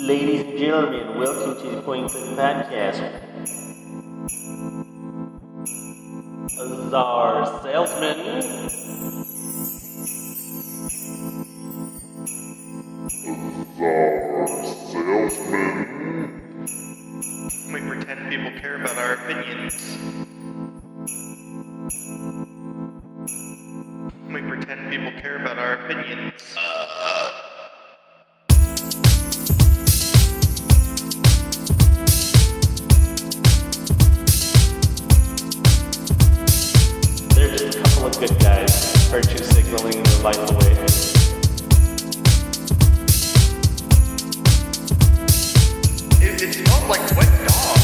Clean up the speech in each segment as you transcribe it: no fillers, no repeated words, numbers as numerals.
Ladies and gentlemen, welcome to the Point Click Podcast. Azar Salesman. We pretend people care about our opinions. We pretend people care about our opinions. They're just a couple of good guys, virtue signaling their life away. It smelled like wet dog.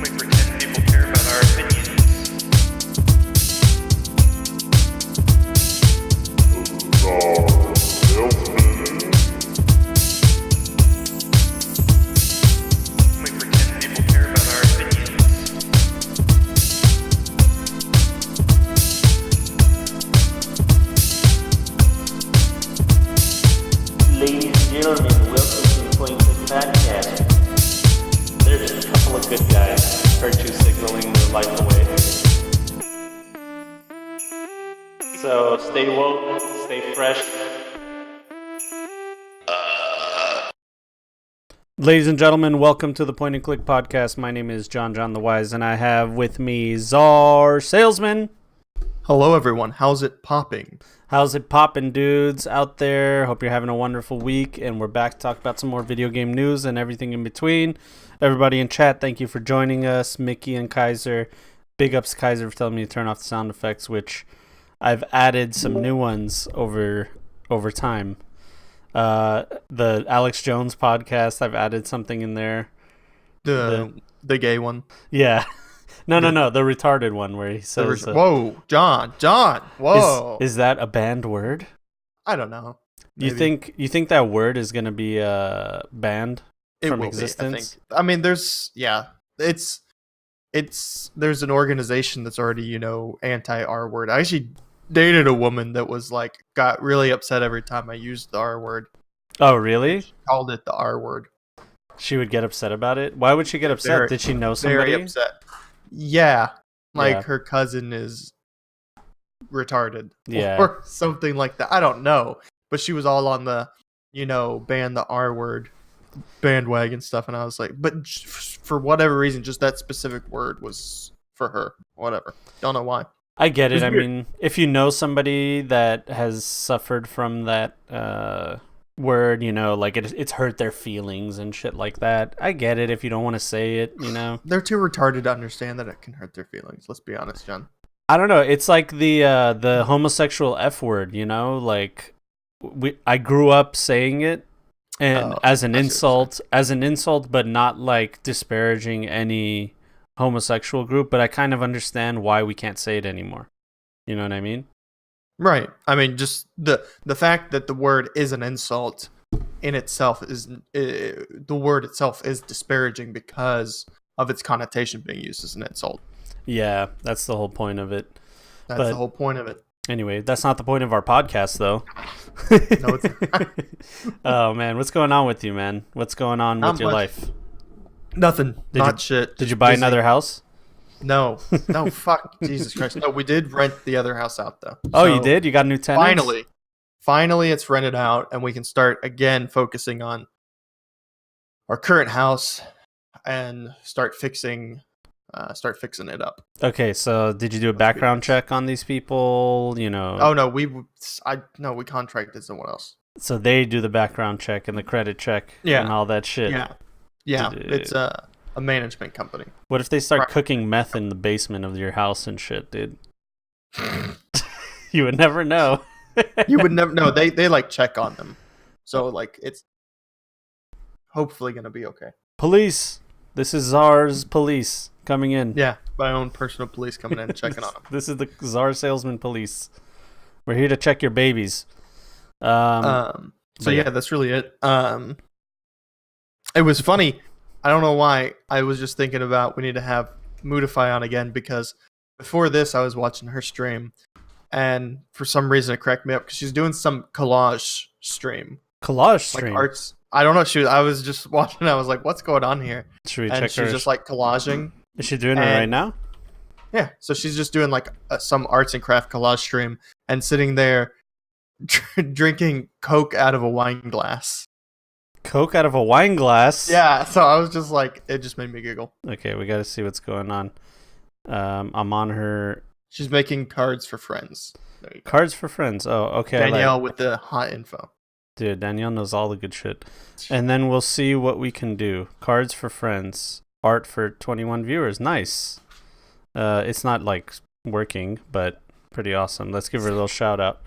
We pretend people care about our opinions. We pretend people care about our opinions. Ladies and gentlemen, welcome to the Point Click Podcast. They're just a couple of good guys, virtue signaling their life away. So stay woke, stay fresh. Ladies and gentlemen, welcome to the Point and Click Podcast. My name is John the Wise, and I have with me Czar Salesman. Hello, everyone. How's it popping? How's it poppin', dudes, out there? Hope you're having a wonderful week, and we're back to talk about some more video game news and everything in between. Everybody in chat, thank you for joining us. Mickey and Kaiser. Big ups, Kaiser, for telling me to turn off the sound effects, which I've added some new ones over time. The Alex Jones podcast, I've added something in there. The gay one. Yeah. No, the retarded one where he says... Whoa, John, whoa. Is that a banned word? I don't know. You think that word is going to be banned from existence? I mean, there's an organization that's already, anti-R word. I actually dated a woman that was got really upset every time I used the R word. Oh, really? She called it the R word. She would get upset about it? Why would she get upset? Did she know somebody? Very upset. Yeah. Her cousin is retarded. Yeah. Or something like that. I don't know. But she was all on the, ban the R word bandwagon stuff. And I was like, but for whatever reason, just that specific word was for her. Whatever. Don't know why. I get it. I weird. mean, if you know somebody that has suffered from that word, it's hurt their feelings and shit like that. I get it if you don't want to say it, They're too retarded to understand that it can hurt their feelings. Let's be honest, John. I don't know. It's like the homosexual F word, I grew up saying it and as an insult, but not disparaging any homosexual group, but I kind of understand why we can't say it anymore. You know what I mean? Right. I mean, just the fact that the word is an insult in itself is the word itself is disparaging because of its connotation being used as an insult. Yeah, that's the whole point of it. That's the whole point of it. Anyway, that's not the point of our podcast, though. No, it's not. Oh man, what's going on with you, man? What's going on with your life? Nothing. Shit. Did you buy another house? No, fuck, Jesus Christ. No, we did rent the other house out, though. Oh, you did? You got a new tenant? Finally, it's rented out, and we can start, again, focusing on our current house and start fixing it up. Okay, so did you do a background check on these people, Oh, no, we contracted someone else. So they do the background check and the credit check and all that shit. Yeah, it's a management company. What if they start cooking meth in the basement of your house and shit, dude? You would never know. You would never know. They check on them. So it's hopefully going to be okay. Police. This is Czar's police coming in. Yeah, my own personal police coming in and checking on them. This is the Czar Salesman police. We're here to check your babies. So yeah, that's really it. It was funny. I don't know why. I was just thinking about we need to have Moodify on again because before this I was watching her stream and for some reason it cracked me up because she's doing some collage stream, Collage like stream. arts. I don't know. I was just watching. I was like, "What's going on here?" Should we And check she's her? just like collaging. Is she doing it right and- now? Yeah, so she's just doing like some arts and craft collage stream and sitting there drinking Coke out of a wine glass. Coke out of a wine glass. Yeah, so I was just like, it just made me giggle. Okay, we got to see what's going on. I'm on her She's making cards for friends. There you go. cards for friends. Oh, okay. I like- Danielle with the hot info. Dude, Danielle knows all the good shit. And then we'll see what we can do. Cards for friends. Art for 21 viewers. Nice. It's not like working, but pretty awesome. Let's give her a little shout out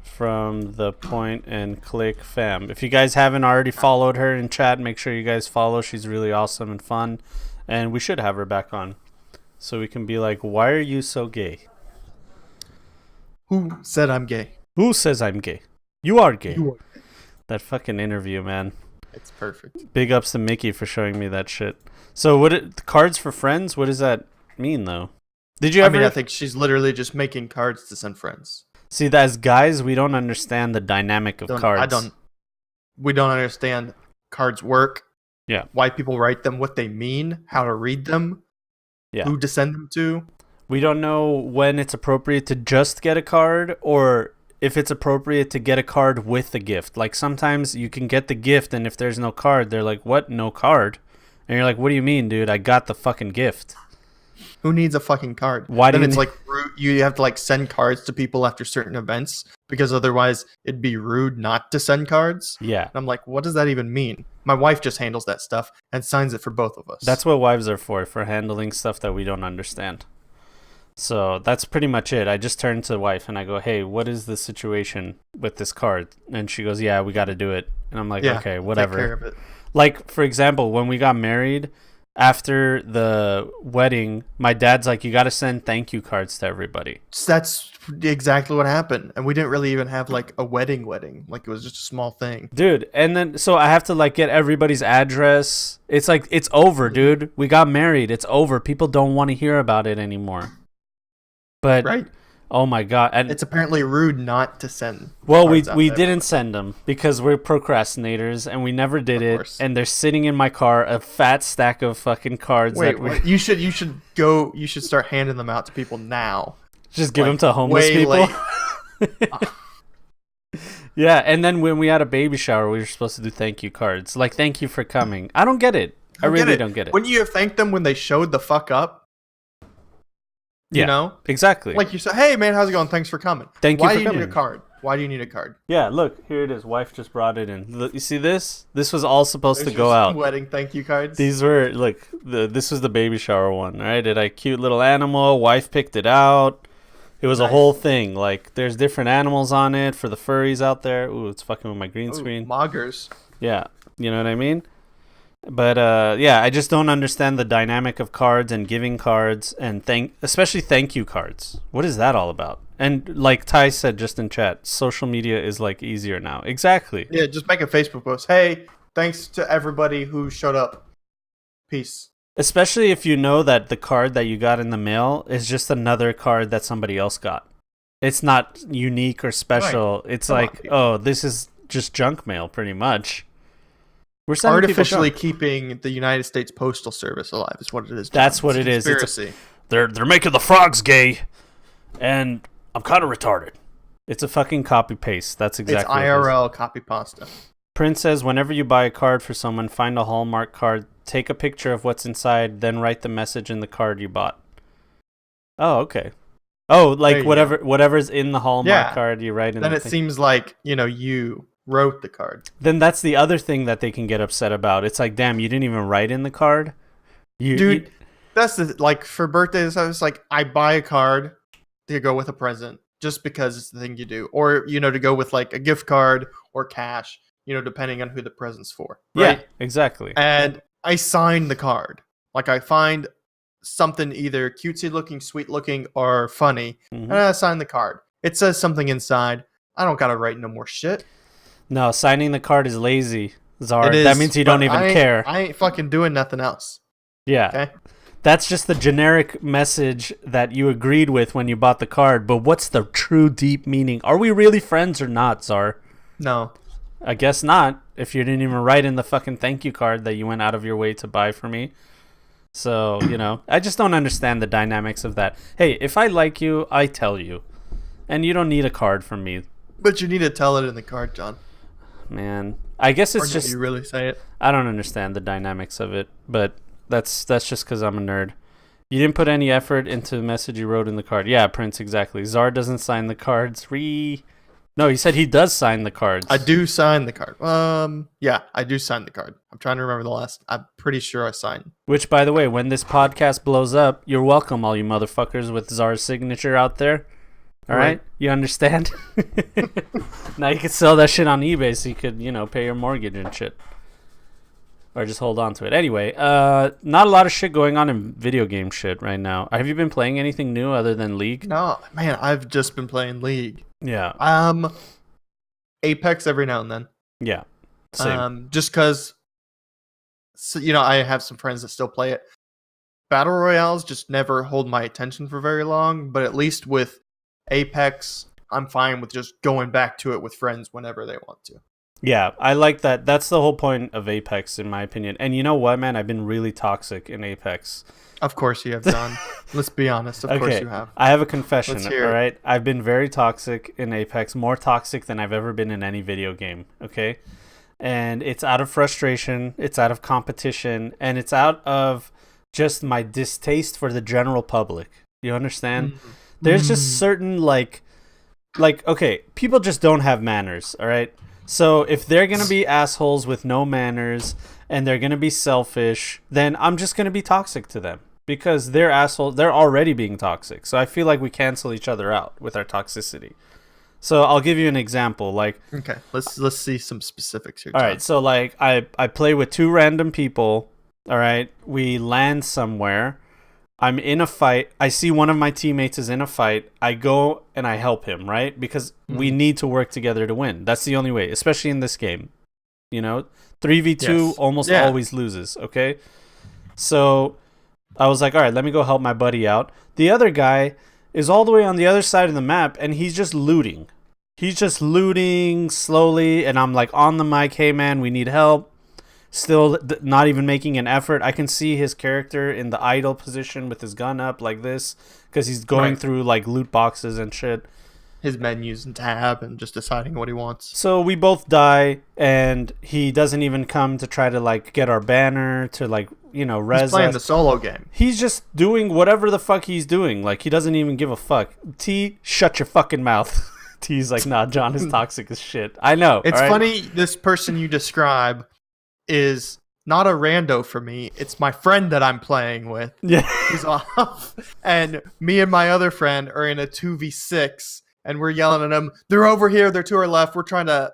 from the Point and Click fam. If you guys haven't already followed her in chat, make sure you guys follow. She's really awesome and fun. And we should have her back on. So we can be like, why are you so gay? Who said I'm gay? Who says I'm gay? You are gay. You are. That fucking interview, man. It's perfect. Big ups to Mickey for showing me that shit. So cards for friends? What does that mean though? Did you ever? I mean, I think she's literally just making cards to send friends. See, that as guys, we don't understand the dynamic of cards. We don't understand cards work. Yeah. Why people write them, what they mean, how to read them. Yeah. Who to send them to. We don't know when it's appropriate to just get a card or if it's appropriate to get a card with the gift. Like sometimes you can get the gift and if there's no card, they're like, what? No card? And you're like, what do you mean, dude? I got the fucking gift. Who needs a fucking card? Why do then you it's ne- like you have to like send cards to people after certain events because otherwise it'd be rude not to send cards. Yeah. And I'm like, what does that even mean? My wife just handles that stuff and signs it for both of us. That's what wives are for handling stuff that we don't understand. So that's pretty much it. I just turned to the wife and I go, hey, what is the situation with this card? And she goes, yeah, we got to do it. And I'm like, okay, whatever. Take care of it. Like, for example, when we got married, after the wedding, my dad's like, you got to send thank you cards to everybody. That's exactly what happened. And we didn't really even have like a wedding. Like it was just a small thing. Dude, and then, so I have to like get everybody's address. It's like, it's over, dude. We got married. It's over. People don't want to hear about it anymore. But, Right. oh my God. And It's apparently rude not to send. well, we cards out there. didn't send them because we're procrastinators and we never did Of it. course. And they're sitting in my car, a fat stack of fucking cards. Wait, that we what? You should start handing them out to people now. just give Like, them to homeless way people. late. Yeah, and then when we had a baby shower, we were supposed to do thank you cards. Like, thank you for coming. I don't get it. I really don't get it. Wouldn't you have thanked them when they showed the fuck up? Yeah. You know? Exactly. Like you said, hey man, how's it going? Thanks for coming. Thank you Why for do you need coming. a card? Why do you need a card? yeah, look, here it is. Wife just brought it in. Look, you see this? This was all supposed There's to go your out. Wedding thank you cards. These were, look, this was the baby shower one, right? Did I cute little animal? Wife picked it out. It was a Nice. whole thing. Like, there's different animals on it for the furries out there. Ooh, it's fucking with my green Ooh, screen. Moggers. Yeah, you know what I mean? But yeah, I just don't understand the dynamic of cards and giving cards and especially thank you cards. What is that all about? And like Ty said just in chat, social media is like easier now. Exactly. Yeah, just make a Facebook post. Hey, thanks to everybody who showed up. Peace. Especially if you know that the card that you got in the mail is just another card that somebody else got. It's not unique or special. It's Come on, like, people. oh, this is just junk mail pretty much. We're sending people Artificially junk. keeping the United States Postal Service alive is what it is. That's John. what It's it is. It's a- Conspiracy. They're making the frogs gay, and I'm kind of retarded. It's a fucking copy paste. That's exactly It's what it is. IRL copy pasta. Prince says, whenever you buy a card for someone, find a Hallmark card, take a picture of what's inside, then write the message in the card you bought. Oh, okay. Oh, There like you whatever's in the Hallmark Yeah. card, you write in Then the it thing. seems like, you wrote the card. Then that's the other thing that they can get upset about. It's like, damn, you didn't even write in the card? Dude, that's like for birthdays, I was like, I buy a card to go with a present just because it's the thing you do. Or, to go with like a gift card or cash, depending on who the present's for. Right? Yeah, exactly. And I sign the card. Like I find something either cutesy looking, sweet looking, or funny, Mhm. and I sign the card. It says something inside. I don't gotta write no more shit. No, signing the card is lazy, Zard. It is, That means you don't but even I ain't- care. I ain't fucking doing nothing else. Yeah. Okay. That's just the generic message that you agreed with when you bought the card. But what's the true deep meaning? Are we really friends or not, Czar? No. I guess not. If you didn't even write in the fucking thank you card that you went out of your way to buy for me. So, I just don't understand the dynamics of that. Hey, if I like you, I tell you. And you don't need a card from me. But you need to tell it in the card, John. Man, I guess it's Or just... you really say it? I don't understand the dynamics of it, but that's just because I'm a nerd. You didn't put any effort into the message you wrote in the card. Yeah, Prince, exactly. Czar doesn't sign the cards. No, he said he does sign the cards. I do sign the card. Yeah, I do sign the card. I'm trying to remember the last. I'm pretty sure I signed. Which, by the way, when this podcast blows up, you're welcome, all you motherfuckers with Czar's signature out there. All right? You understand? Now you can sell that shit on eBay so you could, pay your mortgage and shit. Or just hold on to it. Anyway, not a lot of shit going on in video game shit right now. Have you been playing anything new other than League? No, man, I've just been playing League. Yeah. Apex every now and then. Yeah. Same. Just because, I have some friends that still play it. Battle Royales just never hold my attention for very long, but at least with Apex, I'm fine with just going back to it with friends whenever they want to. Yeah, I like that. That's the whole point of Apex, in my opinion. And you know what, man? I've been really toxic in Apex. Of course you have, John. Let's be honest. Of course you have. I have a confession, Let's hear it. all right? I've been very toxic in Apex, more toxic than I've ever been in any video game, okay? And it's out of frustration, it's out of competition, and it's out of just my distaste for the general public. You understand? Mm-hmm. There's just certain, okay, people just don't have manners, all right? So if they're going to be assholes with no manners and they're going to be selfish, then I'm just going to be toxic to them because they're assholes. They're already being toxic. So I feel like we cancel each other out with our toxicity. So I'll give you an example. Okay, let's see some specifics here, all John. right, so I play with two random people. All right, we land somewhere. I'm in a fight. I see one of my teammates is in a fight. I go and I help him, right? Because we need to work together to win. That's the only way, especially in this game. 3v2 almost always loses, okay? So I was like, all right, let me go help my buddy out. The other guy is all the way on the other side of the map, and he's just looting. He's just looting slowly, and I'm like on the mic, hey, man, we need help. Still not even making an effort. I can see his character in the idle position with his gun up like this because he's going through loot boxes and shit. His menus and tab and just deciding what he wants. So we both die, and he doesn't even come to try to get our banner to res He's playing us. the solo game. He's just doing whatever the fuck he's doing. He doesn't even give a fuck. T, shut your fucking mouth. T's like, nah, John is toxic as shit. I know. It's funny. This person you describe is not a rando for me. It's my friend that I'm playing with. Yeah. He's off. And me and my other friend are in a 2v6 and we're yelling at him. They're over here. They're to our left. We're trying to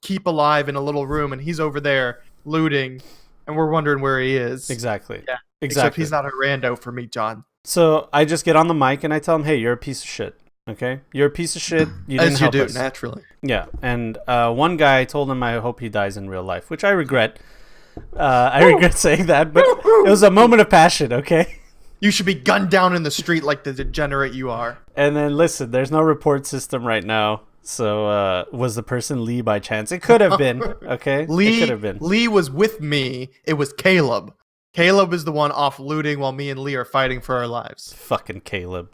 keep alive in a little room and he's over there looting and we're wondering where he is. Exactly. Yeah. Exactly. Except he's not a rando for me, John. So I just get on the mic and I tell him, hey, you're a piece of shit. Okay? You're a piece of shit. You didn't help us. Naturally. Yeah. And one guy told him I hope he dies in real life, which I regret. I regret saying that, but it was a moment of passion, okay? You should be gunned down in the street like the degenerate you are. And then, listen, there's no report system right now. So, was the person Lee by chance? It could have been, okay? It could have been. Lee was with me. It was Caleb. Caleb is the one off looting while me and Lee are fighting for our lives. Fucking Caleb.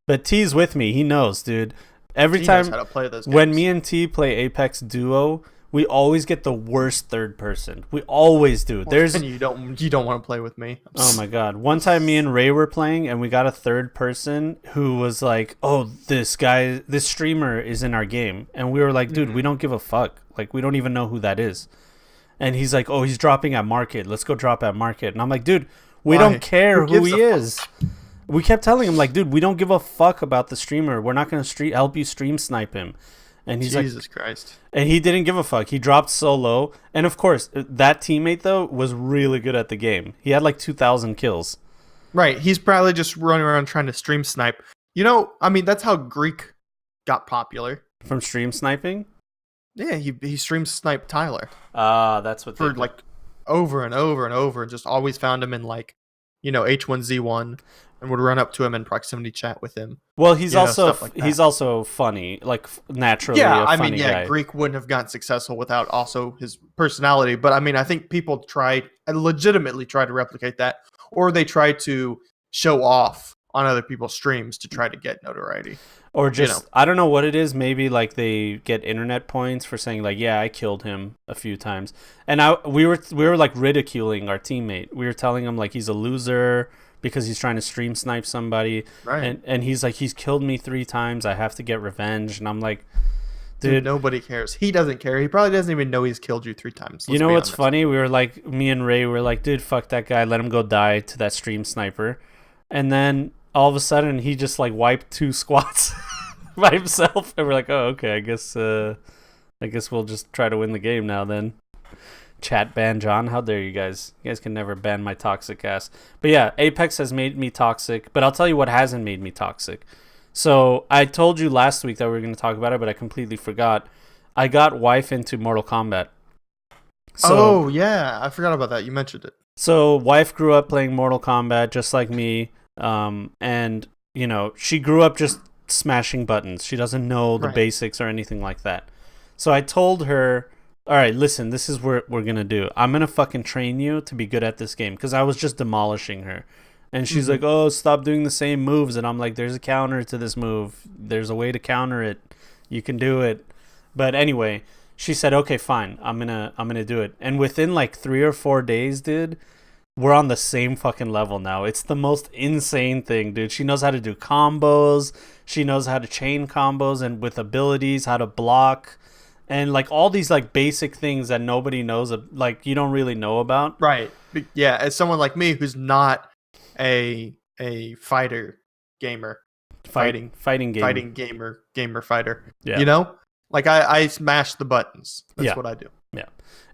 But T's with me. He knows, dude. Every He time knows how to play those when games. me and T play Apex Duo, we always get the worst third person. We always do. And you don't want to play with me. Oh my god. One time me and Ray were playing and we got a third person who was like, oh, this streamer is in our game. And we were like, dude, we don't give a fuck. We don't even know who that is. And he's like, oh, he's dropping at market. Let's go drop at market. And I'm like, dude, we don't care who he is. We kept telling him, dude, we don't give a fuck about the streamer. We're not going to help you stream snipe him. And he's Jesus Christ. And he didn't give a fuck. He dropped solo. And of course, that teammate, though, was really good at the game. He had 2,000 kills. Right. He's probably just running around trying to stream snipe. That's how Greek got popular. From stream sniping? Yeah, he stream sniped Tyler. That's what For over and over and over and just always found him in H1Z1 and would run up to him in proximity chat with him. Well, he's also stuff like that. he's also funny, like naturally Yeah, a I funny mean, yeah, guy. Greek wouldn't have gotten successful without also his personality. But I mean, I think people legitimately try to replicate that, or they try to show off on other people's streams to try to get notoriety. Or just I don't know what it is. Maybe like they get internet points for saying like, yeah, I killed him a few times, and we were like ridiculing our teammate. We were telling him like he's a loser because he's trying to stream snipe somebody, Right. and he's like, he's killed me 3 times. I have to get revenge, and I'm like, Dude, nobody cares. He doesn't care. He probably doesn't even know he's killed you 3 times. you know what's funny? We were like, me and Ray were like, dude, fuck that guy. Let him go die to that stream sniper. And then all of a sudden, he just like wiped 2 squats by himself. And we're like, oh, okay. I guess we'll just try to win the game now then. Chat ban John. How dare you guys? You guys can never ban my toxic ass. But yeah, Apex has made me toxic. But I'll tell you what hasn't made me toxic. So I told you last week that we were going to talk about it, but I completely forgot. I got wife into Mortal Kombat. Oh, yeah. I forgot about that. You mentioned it. So wife grew up playing Mortal Kombat just like me. And, she grew up just smashing buttons. She doesn't know the basics or anything like that. So I told her, all right, listen, this is what we're going to do. I'm going to fucking train you to be good at this game, because I was just demolishing her. And she's like, oh, stop doing the same moves. And I'm like, there's a counter to this move. There's a way to counter it. You can do it. But anyway, she said, okay, fine. I'm gonna do it. And within like 3 or 4 days, dude, we're on the same fucking level now. It's the most insane thing, dude. She knows how to do combos. She knows how to chain combos and with abilities, how to block. And like all these like basic things that nobody knows, like you don't really know about. Right. Yeah, as someone like me who's not a fighter gamer, fighting gamer fighter. Yeah. Like I smash the buttons. That's what I do. Yeah.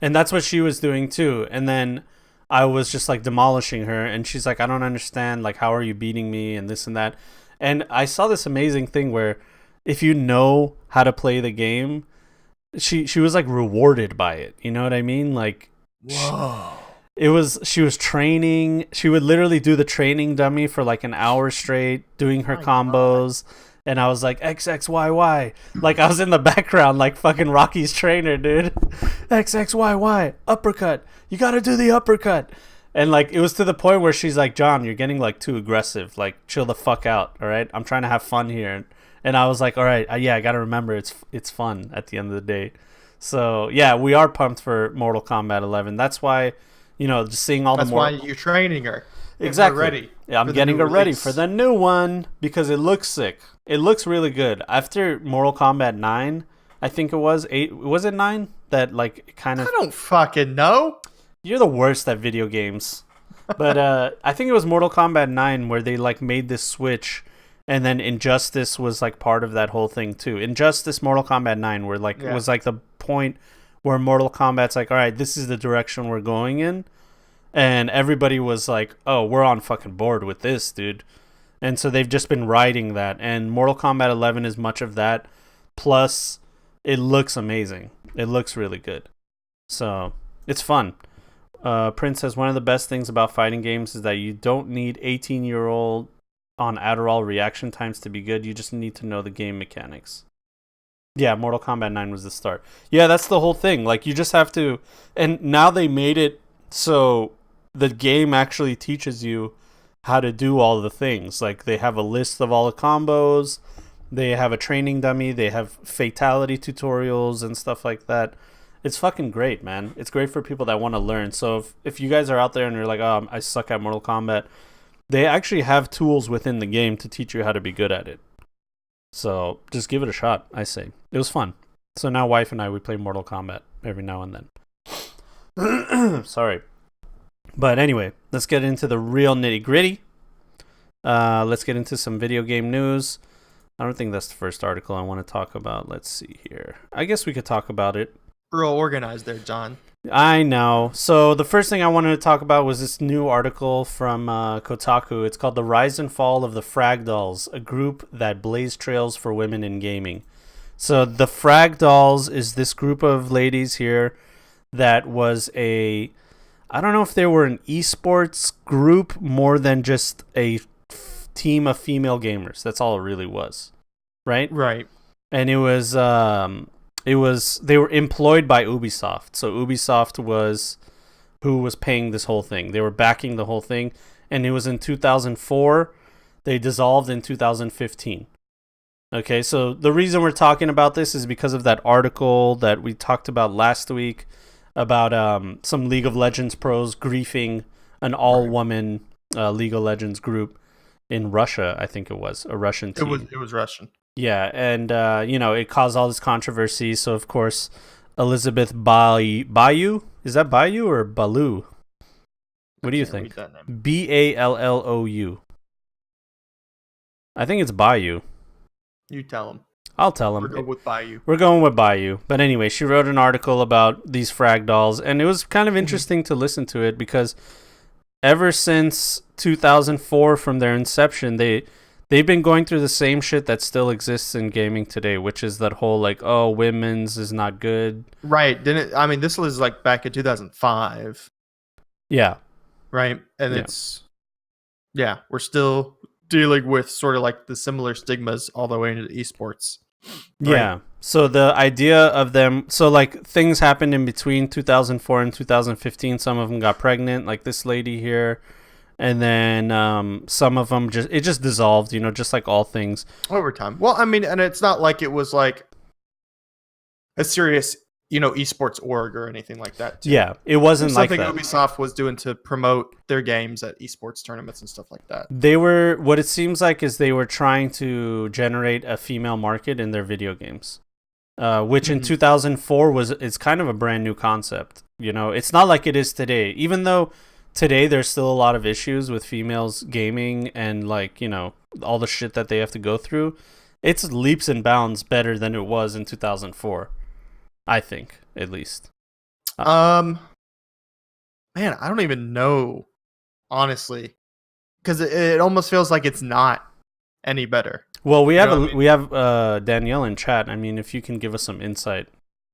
And that's what she was doing too. And then I was just like demolishing her, and she's like, I don't understand, like how are you beating me and this and that. And I saw this amazing thing where if you know how to play the game, she was like rewarded by it. You know what I mean? Like, whoa. She was training. She would literally do the training dummy for like an hour straight, doing her combos. God. And I was like, XXYY. Like I was in the background like fucking Rocky's trainer, dude. XXYY. Uppercut. You got to do the uppercut. And like it was to the point where she's like, John, you're getting like too aggressive. Like chill the fuck out. All right. I'm trying to have fun here. And I was like, all right, yeah, I got to remember it's fun at the end of the day. So yeah, we are pumped for Mortal Kombat 11. That's why, just seeing all That's the more. That's why you're training her. Exactly. Ready. Yeah, I'm getting her ready for the new one because it looks sick. It looks really good. After Mortal Kombat 9, I think it was 8. Was it 9? That like kind of. I don't fucking know. You're the worst at video games. But I think it was Mortal Kombat 9 where they like made this switch, and then Injustice was like part of that whole thing too. Injustice, Mortal Kombat 9, where like it was like the point where Mortal Kombat's like, all right, this is the direction we're going in. And everybody was like, oh, we're on fucking board with this, dude. And so they've just been riding that. And Mortal Kombat 11 is much of that. Plus, it looks amazing. It looks really good. So, it's fun. Prince says, one of the best things about fighting games is that you don't need 18-year-old on Adderall reaction times to be good. You just need to know the game mechanics. Yeah, Mortal Kombat 9 was the start. Yeah, that's the whole thing. Like, you just have to... And now they made it so the game actually teaches you how to do all the things. Like, they have a list of all the combos. They have a training dummy. They have fatality tutorials and stuff like that. It's fucking great, man. It's great for people that want to learn. So if you guys are out there and you're like, oh, I suck at Mortal Kombat, they actually have tools within the game to teach you how to be good at it. So just give it a shot, I say. It was fun. So now wife and I, we play Mortal Kombat every now and then. Sorry. But anyway, let's get into the real nitty gritty. Let's get into some video game news. I don't think that's the first article I want to talk about. Let's see here. I guess we could talk about it. Real organized there, John. I know. So the first thing I wanted to talk about was this new article from Kotaku. It's called The Rise and Fall of the Frag Dolls, a group that blazed trails for women in gaming. So the Frag Dolls is this group of ladies here that was I don't know if they were an esports group more than just a team of female gamers. That's all it really was, right? Right. And it was they were employed by Ubisoft. So Ubisoft was who was paying this whole thing. They were backing the whole thing, and it was in 2004. They dissolved in 2015. Okay, so the reason we're talking about this is because of that article that we talked about last week about some League of Legends pros griefing an all-woman League of Legends group in Russia. I think it was a Russian team. It was Russian. Yeah, and it caused all this controversy. So of course, Elizabeth Bayou, is that Bayou or Baloo? What do you think? Ballou. I think it's Bayou. You tell him. I'll tell him. We're going with Bayou. We're going with Bayou. But anyway, she wrote an article about these frag dolls, and it was kind of interesting to listen to it because ever since 2004, from their inception, they've been going through the same shit that still exists in gaming today, which is that whole like, oh, women's is not good. Right. This was like back in 2005. Yeah. Right. And we're still dealing with sort of like the similar stigmas all the way into esports. Right? Yeah. So the idea of them, so like things happened in between 2004 and 2015. Some of them got pregnant, like this lady here. And then some of them just dissolved, just like all things. Over time. Well, and it's not like it was like a serious, esports org or anything like that. Too. Yeah, it wasn't like that. Something Ubisoft was doing to promote their games at esports tournaments and stuff like that. What it seems like is they were trying to generate a female market in their video games, which in 2004 it's kind of a brand new concept. It's not like it is today, even though today there's still a lot of issues with females gaming and like, all the shit that they have to go through. It's leaps and bounds better than it was in 2004. I think, at least. Man, I don't even know, honestly, because it almost feels like it's not any better. Well, we have Danielle in chat. I mean, if you can give us some insight.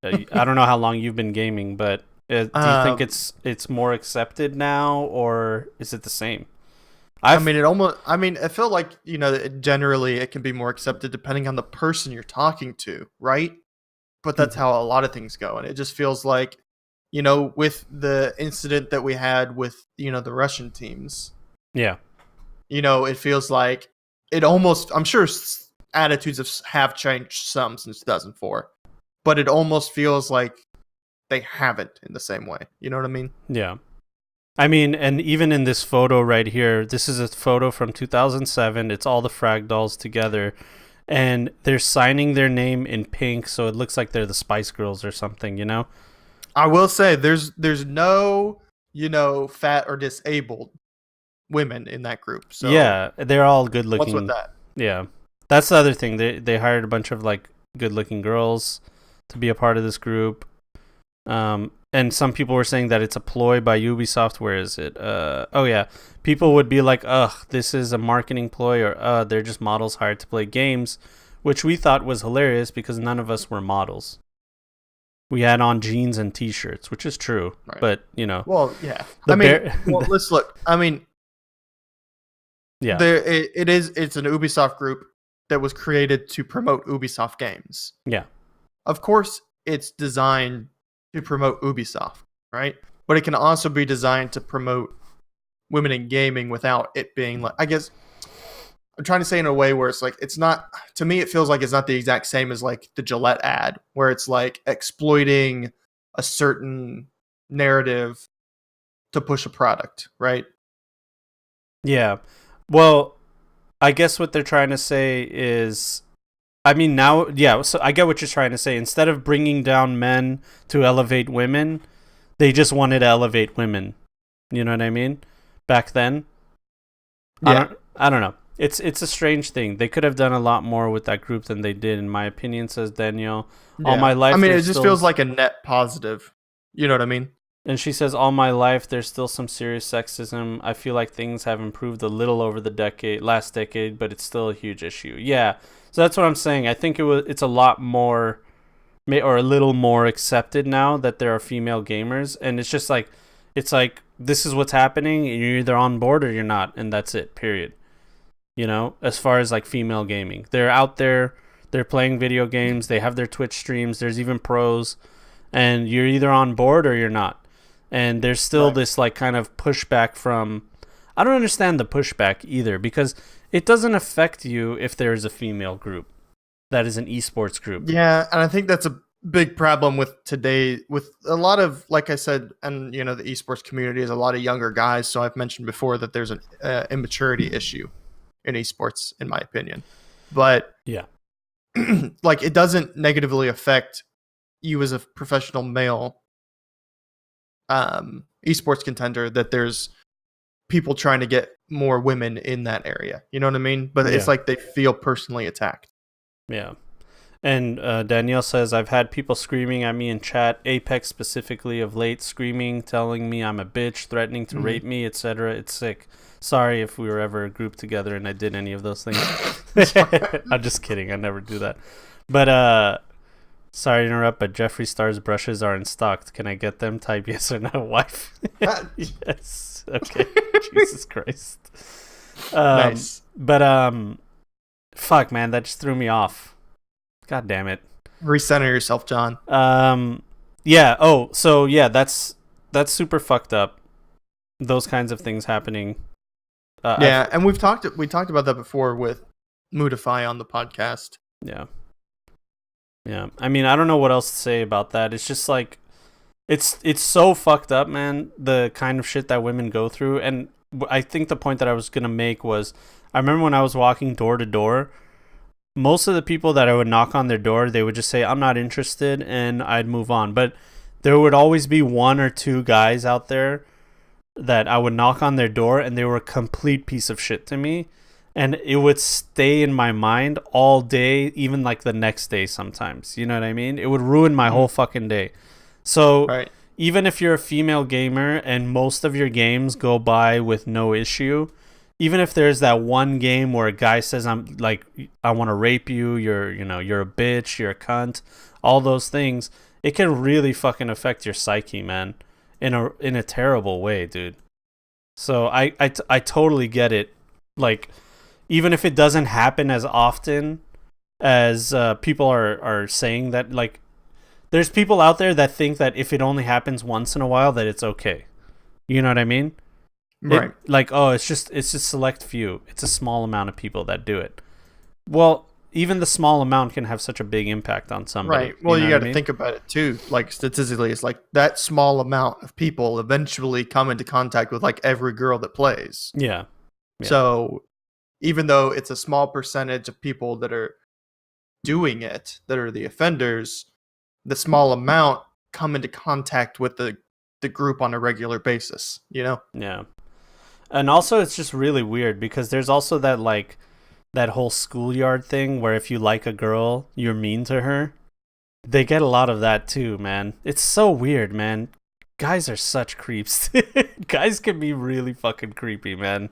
I don't know how long you've been gaming, but do you think it's more accepted now, or is it the same? I feel like, generally it can be more accepted depending on the person you're talking to, right? But that's how a lot of things go. And it just feels like, with the incident that we had with, the Russian teams. Yeah. It feels like it almost, I'm sure attitudes have changed some since 2004. But it almost feels like they haven't in the same way. You know what I mean? Yeah. I mean, and even in this photo right here, this is a photo from 2007. It's all the frag dolls together. And they're signing their name in pink, so it looks like they're the Spice Girls or something, I will say there's no, fat or disabled women in that group. So yeah, they're all good looking. What's with that? Yeah. That's the other thing. They hired a bunch of like good looking girls to be a part of this group. And some people were saying that it's a ploy by Ubisoft. Where is it? People would be like, ugh, this is a marketing ploy, or they're just models hired to play games, which we thought was hilarious because none of us were models. We had on jeans and t-shirts, which is true, right. But Well, yeah. Let's look. Yeah. It's an Ubisoft group that was created to promote Ubisoft games. Yeah. Of course, it's designed to promote Ubisoft, right? But it can also be designed to promote women in gaming without it being like, I guess I'm trying to say in a way where it's like, it's not, to me, it feels like it's not the exact same as like the Gillette ad, where it's like exploiting a certain narrative to push a product, right? Yeah. Well, I guess what they're trying to say is, so I get what you're trying to say. Instead of bringing down men to elevate women, they just wanted to elevate women. You know what I mean? Back then. Yeah. I don't know. It's a strange thing. They could have done a lot more with that group than they did, in my opinion, says Danielle. Yeah. All my life. It just feels like a net positive. You know what I mean? And she says, all my life, there's still some serious sexism. I feel like things have improved a little over the last decade, but it's still a huge issue. Yeah. So that's what I'm saying. I think it's a lot more, or a little more accepted now that there are female gamers. And it's just like, It's like, this is what's happening, and you're either on board or you're not, and that's it, period. You know, as far as like female gaming, they're out there, they're playing video games, they have their Twitch streams, there's even pros, and you're either on board or you're not. And there's still this like kind of pushback from, I don't understand the pushback either, because it doesn't affect you if there's a female group that is an esports group. Yeah, and I think that's a big problem with today, with a lot of, like I said, and you know, the esports community is a lot of younger guys. So I've mentioned before that there's an immaturity issue in esports, in my opinion. But yeah, like, it doesn't negatively affect you as a professional male esports contender that there's people trying to get more women in that area. You know what I mean? But it's like they feel personally attacked. Yeah. And Danielle says, I've had people screaming at me in chat, Apex specifically of late, screaming, telling me I'm a bitch, threatening to rape me, etc. It's sick. Sorry if we were ever a group together and I did any of those things. I'm just kidding. I never do that. But sorry to interrupt, but Jeffree Star's brushes are in stock. Can I get them? Type yes or no, wife. Yes. Okay. Jesus Christ. Nice. But fuck, man, that just threw me off. God damn it. Recenter yourself, John. Yeah. Oh, so yeah, that's super fucked up. Those kinds of things happening. Yeah, and we talked about that before with Moodify on the podcast. Yeah. Yeah. I mean, I don't know what else to say about that. It's just like, it's so fucked up, man, the kind of shit that women go through. And I think the point that I was going to make was, I remember when I was walking door to door, most of the people that I would knock on their door, they would just say, I'm not interested, and I'd move on. But there would always be one or two guys out there that I would knock on their door, and they were a complete piece of shit to me. And it would stay in my mind all day, even like the next day sometimes. You know what I mean? It would ruin my whole fucking day. So even if you're a female gamer and most of your games go by with no issue, even if there's that one game where a guy says, I'm like, I want to rape you, you're a bitch, you're a cunt, all those things, it can really fucking affect your psyche, man, in a terrible way, dude. So I totally get it. Like, even if it doesn't happen as often as people are saying that, like, there's people out there that think that if it only happens once in a while, that it's okay. You know what I mean? Right. It's just select few. It's a small amount of people that do it. Well, even the small amount can have such a big impact on somebody. Right. Well, you got to mean? think about it too. Like, statistically, it's like that small amount of people eventually come into contact with like every girl that plays. Yeah. So even though it's a small percentage of people that are doing it, that are the offenders, the small amount come into contact with the group on a regular basis, you know? Yeah. And also, it's just really weird because there's also that whole schoolyard thing where if you like a girl, you're mean to her. They get a lot of that too, man. It's so weird, man. Guys are such creeps. Guys can be really fucking creepy, man.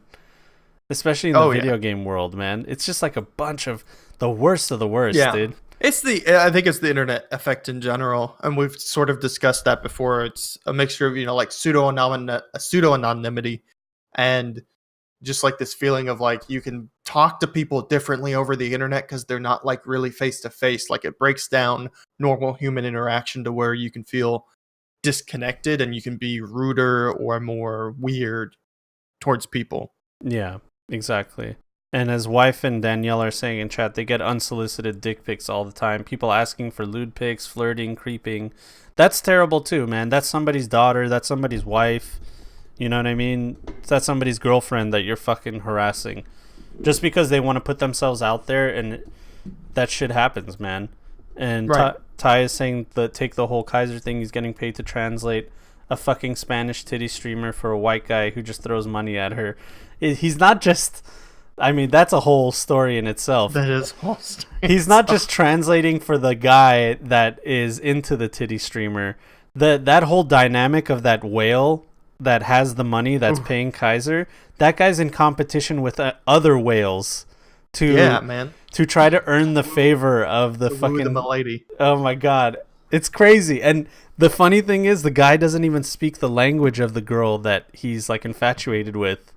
Especially in the video game world, man. It's just like a bunch of the worst, dude. I think it's the internet effect in general, and we've sort of discussed that before. It's a mixture of, like pseudo anonymity and just like this feeling of like you can talk to people differently over the internet because they're not like really face to face. Like, it breaks down normal human interaction to where you can feel disconnected and you can be ruder or more weird towards people. Yeah, exactly. And as Wife and Danielle are saying in chat, they get unsolicited dick pics all the time. People asking for lewd pics, flirting, creeping. That's terrible too, man. That's somebody's daughter. That's somebody's wife. You know what I mean? That's somebody's girlfriend that you're fucking harassing. Just because they want to put themselves out there, and that shit happens, man. And Ty is saying that take the whole Kaiser thing. He's getting paid to translate a fucking Spanish titty streamer for a white guy who just throws money at her. He's not just... I mean, that's a whole story in itself. That is a whole story. He's not just translating for the guy that is into the titty streamer. That whole dynamic of that whale that has the money that's paying Kaiser, that guy's in competition with other whales to try to earn the favor of the fucking... the lady. Oh my god. It's crazy. And the funny thing is, the guy doesn't even speak the language of the girl that he's like infatuated with.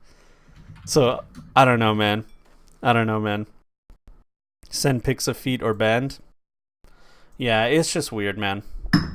So I don't know, man. Send pics of feet or banned. Yeah, it's just weird, man.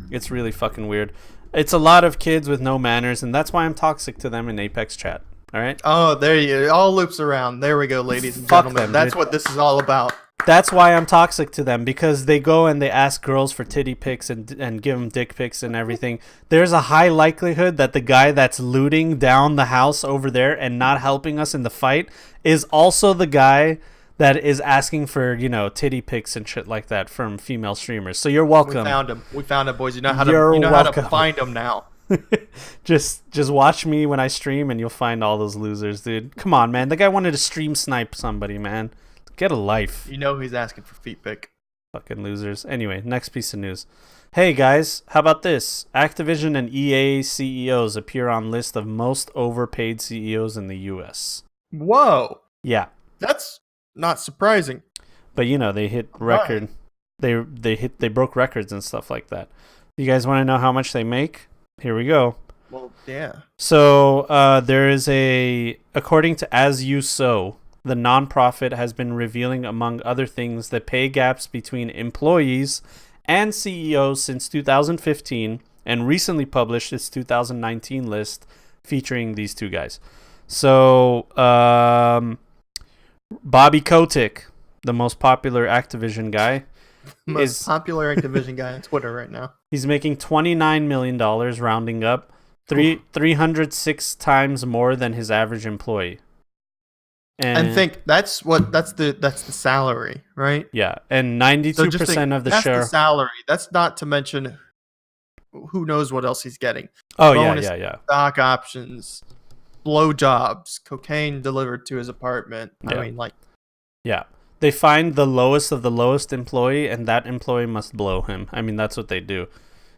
It's really fucking weird. It's a lot of kids with no manners, and that's why I'm toxic to them in Apex chat. All right? Oh, there you go. It all loops around. There we go, ladies and Fuck gentlemen. them, That's dude. what this is all about. That's why I'm toxic to them, because they go and they ask girls for titty pics and give them dick pics and everything. There's a high likelihood that the guy that's looting down the house over there and not helping us in the fight is also the guy that is asking for, titty pics and shit like that from female streamers. So you're welcome. We found him, boys. You know how You're how welcome. to find them now. just watch me when I stream and you'll find all those losers, dude. Come on, man. The guy wanted to stream snipe somebody, man. Get a life. You know he's asking for feet pic. Fucking losers. Anyway, next piece of news. Hey guys, how about this? Activision and EA CEOs appear on list of most overpaid CEOs in the US. Whoa. Yeah. That's not surprising. But they hit record. They broke records and stuff like that. You guys want to know how much they make? Here we go. Well, yeah. So there is according to As You Sow, the nonprofit has been revealing, among other things, the pay gaps between employees and CEOs since 2015, and recently published its 2019 list featuring these two guys. So Bobby Kotick, the most popular Activision guy, Most popular Activision guy on Twitter right now. he's making $29 million, rounding up, 306 times more than his average employee. And think that's the salary, right? Yeah, and 92% of the that's share. the salary. That's not to mention who knows what else he's getting. Oh Bonus, yeah. Stock options, blowjobs, cocaine delivered to his apartment. Yeah. I mean, like, Yeah. They find the lowest of the lowest employee, and that employee must blow him. I mean, that's what they do.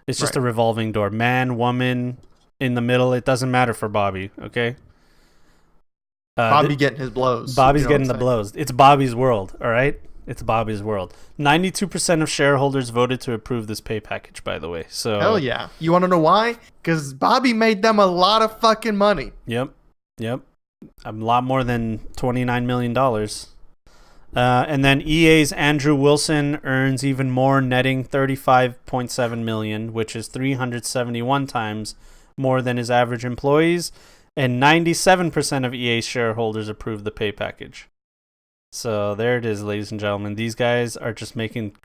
It's just Right. a revolving door. Man, woman, in the middle, it doesn't matter for Bobby, okay? Bobby getting his blows. Bobby's you know getting what the I'm blows. It's Bobby's world, all right? It's Bobby's world. 92% of shareholders voted to approve this pay package, by the way. So saying? Hell yeah. You want to know why? Because Bobby made them a lot of fucking money. Yep. A lot more than $29 million. And then EA's Andrew Wilson earns even more, netting $35.7 million, which is 371 times more than his average employees. And 97% of EA shareholders approved the pay package. So there it is, ladies and gentlemen. These guys are just making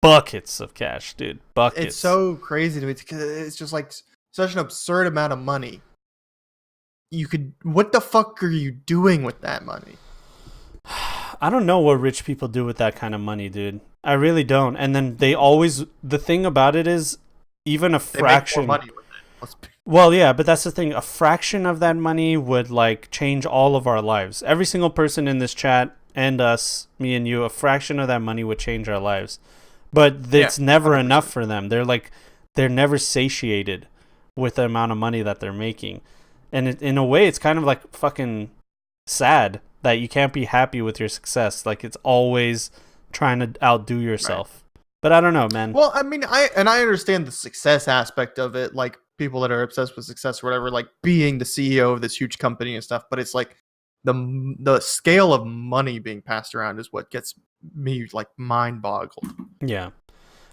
buckets of cash, dude. Buckets. It's so crazy to me because it's just like such an absurd amount of money. What the fuck are you doing with that money? I don't know what rich people do with that kind of money, dude. I really don't. And then the thing about it is, even a fraction. They make more money with it. Well, yeah, but that's the thing. A fraction of that money would like change all of our lives. Every single person in this chat and us, me and you, a fraction of that money would change our lives. But it's never 100%. Enough for them. They're never satiated with the amount of money that they're making. And in a way, it's kind of like fucking sad that you can't be happy with your success. Like, it's always trying to outdo yourself. Right. But I don't know, man. Well, I mean, I understand the success aspect of it, like people that are obsessed with success or whatever, like being the CEO of this huge company and stuff. But it's like the scale of money being passed around is what gets me like mind boggled. Yeah.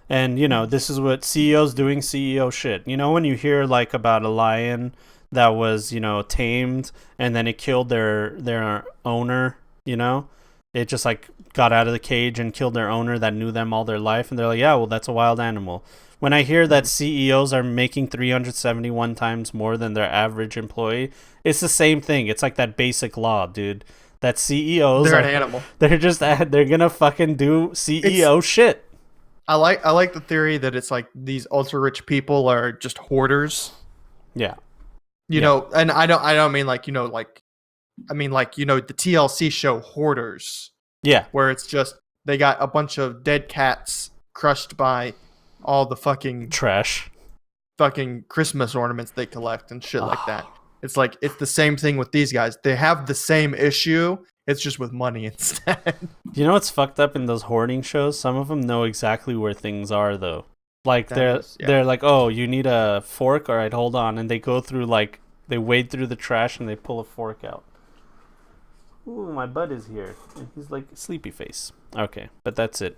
And, this is what CEOs doing CEO shit. When you hear like about a lion that was, tamed and then it killed their owner, it just like got out of the cage and killed their owner that knew them all their life. And they're like, yeah, well, that's a wild animal. When I hear that CEOs are making 371 times more than their average employee, it's the same thing. It's like that basic law, dude. That CEOs they're an animal. They're gonna fucking do CEO shit. I like the theory that it's like these ultra rich people are just hoarders. Yeah. You know, and I don't mean like, I mean like, the TLC show Hoarders. Yeah. Where it's just they got a bunch of dead cats crushed by all the fucking trash, fucking Christmas ornaments they collect and shit like that. It's like it's the same thing with these guys. They have the same issue. It's just with money instead. You know what's fucked up in those hoarding shows? Some of them know exactly where things are, though. Like That is, yeah. they're like, oh, you need a fork? All right, hold on, and they go through like they wade through the trash and they pull a fork out. Ooh, my bud is here, and he's like sleepy face. Okay, but that's it.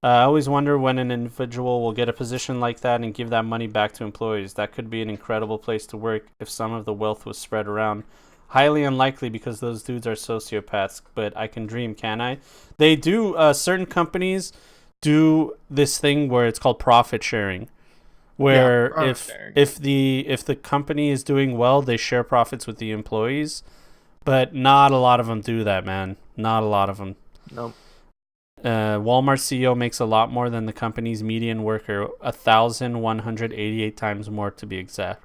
I always wonder when an individual will get a position like that and give that money back to employees. That could be an incredible place to work if some of the wealth was spread around. Highly unlikely because those dudes are sociopaths, but I can dream, can I? They do, certain companies do this thing where it's called profit sharing, where profit sharing. if the company is doing well, they share profits with the employees, but not a lot of them do that, man. Not a lot of them. Nope. Walmart CEO makes a lot more than the company's median worker, 1,188 times more to be exact.